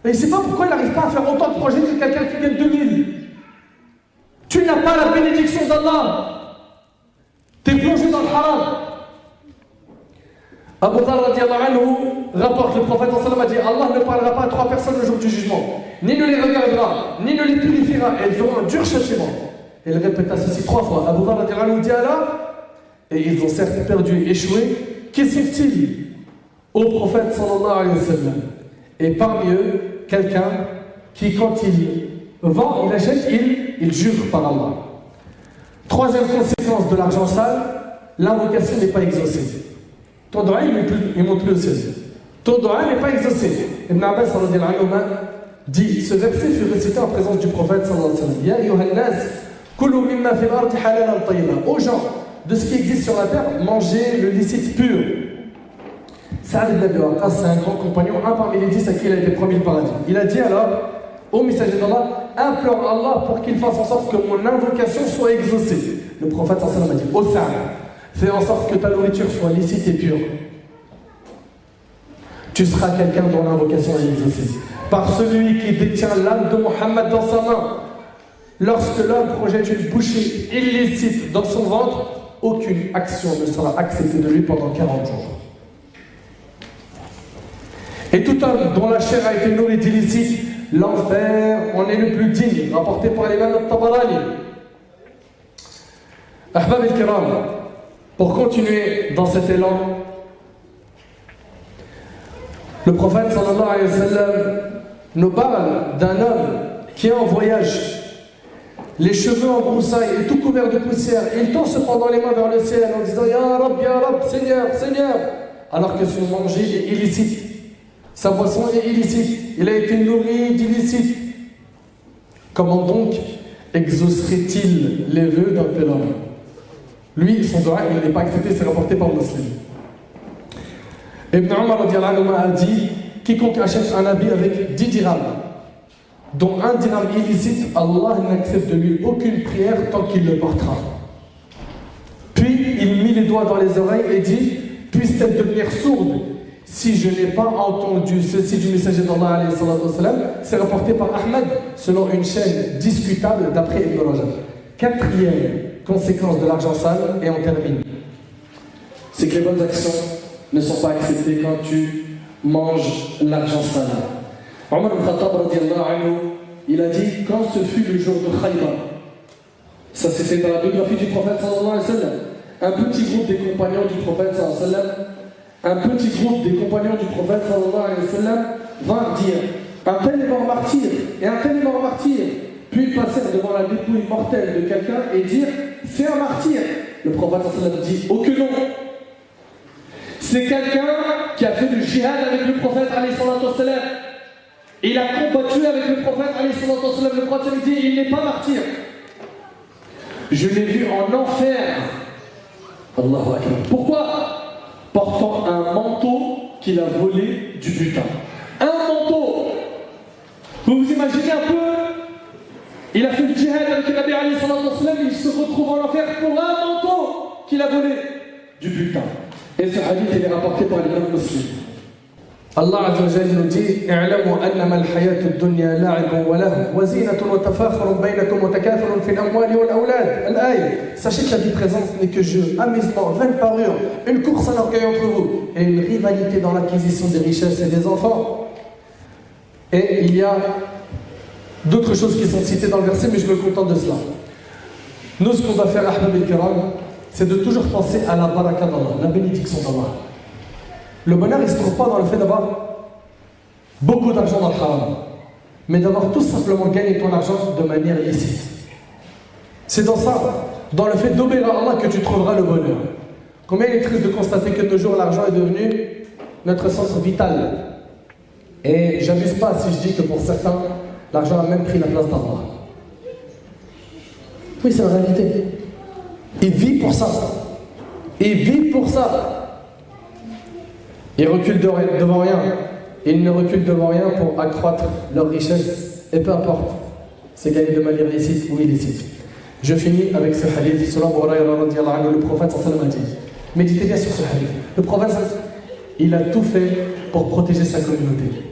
Et il ne sait pas pourquoi il n'arrive pas à faire autant de projets que quelqu'un qui gagne 2000. Tu n'as pas la bénédiction d'Allah. Tu es plongé dans le haram. Abu Dharr radiallahu anhu rapporte, le prophète sallallahu alayhi wa sallam a dit, Allah ne parlera pas à 3 personnes le jour du jugement, ni ne les regardera, ni ne les purifiera, et elles auront un dur châtiment. Et il répéta ceci 3 fois. Abu Dharr radiallahu anhu dit alors, et ils ont certes perdu et échoué, qu'est-ce au prophète sallallahu alayhi wa sallam? Et parmi eux, quelqu'un qui, quand il vend, il achète, il jure par Allah. 3e conséquence de l'argent sale, l'invocation n'est pas exaucée. Ton doigt, il monte plus au ciel. Ton doigt n'est pas exaucé. Ibn Abbas dit, ce verset fut récité en présence du prophète sallallahu alayhi wa sallam. Ya ayyuhan nas, kulu mimma fil ardi halalan tayyiban. Aux gens de ce qui existe sur la terre, mangez le licite pur. Saad ibn Abi Waqqas, c'est un grand compagnon, un parmi les 10 à qui il a été promis le paradis. Il a dit alors, ô messager d'Allah, implore Allah pour qu'il fasse en sorte que mon invocation soit exaucée. Le prophète sallallahu alayhi wa sallam a dit, ô Saad, fais en sorte que ta nourriture soit licite et pure. Tu seras quelqu'un dont l'invocation est exaucée. Par celui qui détient l'âme de Mohammed dans sa main. Lorsque l'homme projette une bouchée illicite dans son ventre, aucune action ne sera acceptée de lui pendant 40 jours. Et tout homme dont la chair a été nourrie d'illicite, l'enfer en est le plus digne, rapporté par l'imam al-Tabarani. Ahbab al-Kiram, pour continuer dans cet élan, le prophète sallallahu alayhi wa sallam nous parle d'un homme qui est en voyage, les cheveux en broussailles et tout couvert de poussière. Il tend cependant les mains vers le ciel en disant Ya Rab, Seigneur, Seigneur, alors que son manger est illicite, sa boisson est illicite, il a été nourri d'illicite. Comment donc exaucerait-il les vœux d'un tel homme? Lui, son doigt, il n'est pas accepté, c'est rapporté par Muslim. Ibn Umar a dit, quiconque achète un habit avec 10 dirhams, dont un dirham illicite, Allah n'accepte de lui aucune prière tant qu'il le portera. Puis il mit les doigts dans les oreilles et dit, puisse-t-elle devenir sourde si je n'ai pas entendu ceci du messager d'Allah alayhi salatu wassalam. C'est rapporté par Ahmed selon une chaîne discutable d'après Ibn Rajab. 4e conséquence de l'argent sale, et on termine, c'est que les bonnes actions ne sont pas acceptées quand tu manges l'argent sale. Omar ibn Khattab radiallahu anhu, il a dit, quand ce fut le jour de Khaybar, ça c'est fait dans la biographie du prophète sallallahu alayhi wa sallam, un petit groupe des compagnons du prophète sallallahu alayhi wa sallam, vint dire, un tel est mort martyr, et un tel est mort martyr. Puis ils passèrent devant la dépouille mortelle de quelqu'un et dirent, c'est un martyr. Le prophète sallallahu alayhi wa sallam dit, oh que non, c'est quelqu'un qui a fait du jihad avec le prophète alayhi salatu wa sallam. Il a combattu avec le prophète alayhi salatu wa sallam. Le prophète dit, il n'est pas martyr. Je l'ai vu en enfer. Allahu Akbar. Pourquoi? Portant un manteau qu'il a volé du butin. Un manteau. Vous vous imaginez un peu? Il a fait du djihad avec le Nabi alayhi salatu wa sallam, il se retrouve en enfer pour un manteau qu'il a volé du butin. Et ce hadith il est rapporté par l'imam Muslim. Allah Azza wa Jalla nous dit اعلموا أنما الحياة الدنيا لعب وله وزينة وتفاخر بينكم وتكاثر في الأموال والأولاد. الآية. Sachez que la vie présente n'est que jeu, amusement, vaine parure, une course à l'orgueil entre vous et une rivalité dans l'acquisition des richesses et des enfants. Et il y a d'autres choses qui sont citées dans le verset, mais je me contente de cela. Nous, ce qu'on va faire, Ahbab al-Kiram, c'est de toujours penser à la baraka d'Allah, la bénédiction d'Allah. Le bonheur, il ne se trouve pas dans le fait d'avoir beaucoup d'argent dans le haram, mais d'avoir tout simplement gagné ton argent de manière illicite. C'est dans ça, dans le fait d'obéir à Allah, que tu trouveras le bonheur. Combien il est triste de constater que de nos jours, l'argent est devenu notre centre vital. Et j'abuse pas si je dis que pour certains, l'argent a même pris la place d'Allah. Oui, c'est la réalité. Il vit pour ça. Il vit pour ça. Ils reculent devant rien. Ils ne reculent devant rien pour accroître leur richesse. Et peu importe, c'est gagné de manière licite ou illicite. Je finis avec ce hadith. Selon Abu Hurayra radiyallahu anhu, le prophète sallallahu alayhi wa sallam a dit, méditez bien sur ce hadith. Le prophète, il a tout fait pour protéger sa communauté.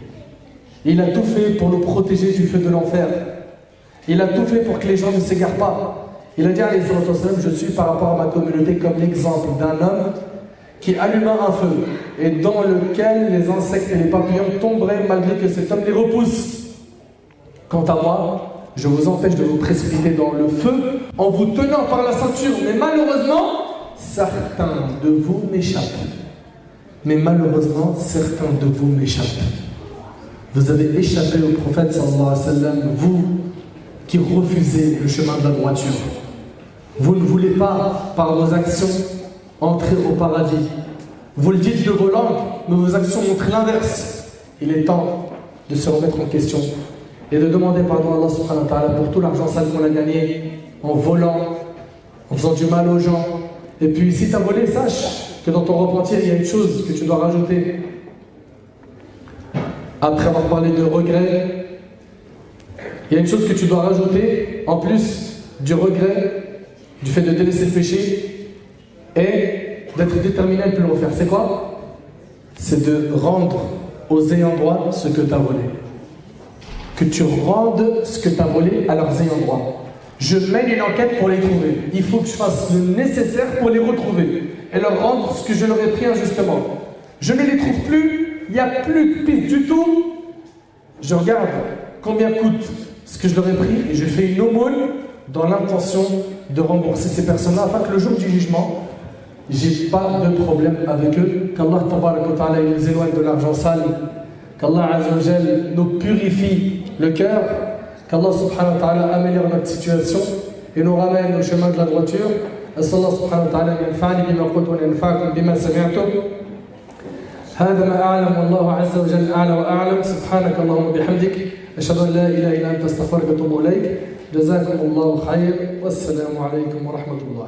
Il a tout fait pour nous protéger du feu de l'enfer. Il a tout fait pour que les gens ne s'égarent pas. Il a dit alayhi salatu wassalam, je suis par rapport à ma communauté comme l'exemple d'un homme qui alluma un feu et dans lequel les insectes et les papillons tomberaient malgré que cet homme les repousse. Quant à moi, je vous empêche de vous précipiter dans le feu en vous tenant par la ceinture. Mais malheureusement, certains de vous m'échappent. Mais malheureusement, certains de vous m'échappent. Vous avez échappé au prophète sallallahu alayhi wa sallam, vous qui refusez le chemin de la droiture. Vous ne voulez pas, par vos actions, entrer au paradis. Vous le dites de vos langues, mais vos actions montrent l'inverse. Il est temps de se remettre en question et de demander pardon à Allah subhanahu wa ta'ala pour tout l'argent sale qu'on a gagné en volant, en faisant du mal aux gens. Et puis si tu as volé, sache que dans ton repentir, il y a une chose que tu dois rajouter. Après avoir parlé de regret, il y a une chose que tu dois rajouter en plus du regret, du fait de délaisser le péché et d'être déterminé à ne plus le refaire. C'est quoi? C'est de rendre aux ayants droit ce que tu as volé. Que tu rendes ce que tu as volé à leurs ayants droit. Je mène une enquête pour les trouver. Il faut que je fasse le nécessaire pour les retrouver et leur rendre ce que je leur ai pris injustement. Je ne les trouve plus, il n'y a plus de piste du tout. Je regarde combien coûte ce que je leur ai pris et je fais une aumône dans l'intention de rembourser ces personnes-là afin que le jour du jugement, j'ai pas de problème avec eux. Qu'Allah tabaraka wa ta'ala nous éloigne de l'argent sale. Qu'Allah azza wa jal nous purifie le cœur. Qu'Allah subhanahu wa ta'ala améliore notre situation et nous ramène au chemin de la droiture. أسأل الله سبحانه وتعالى أن ينفعني بما قلت وأن ينفعكم بما سمعتم. هذا ما أعلم والله عز وجل أعلى وأعلم. سبحانك اللهم وبحمدك أشهد أن لا إله إلا أنت أستغفرك وأتوب إليك. جزاكم الله خير والسلام عليكم ورحمة الله.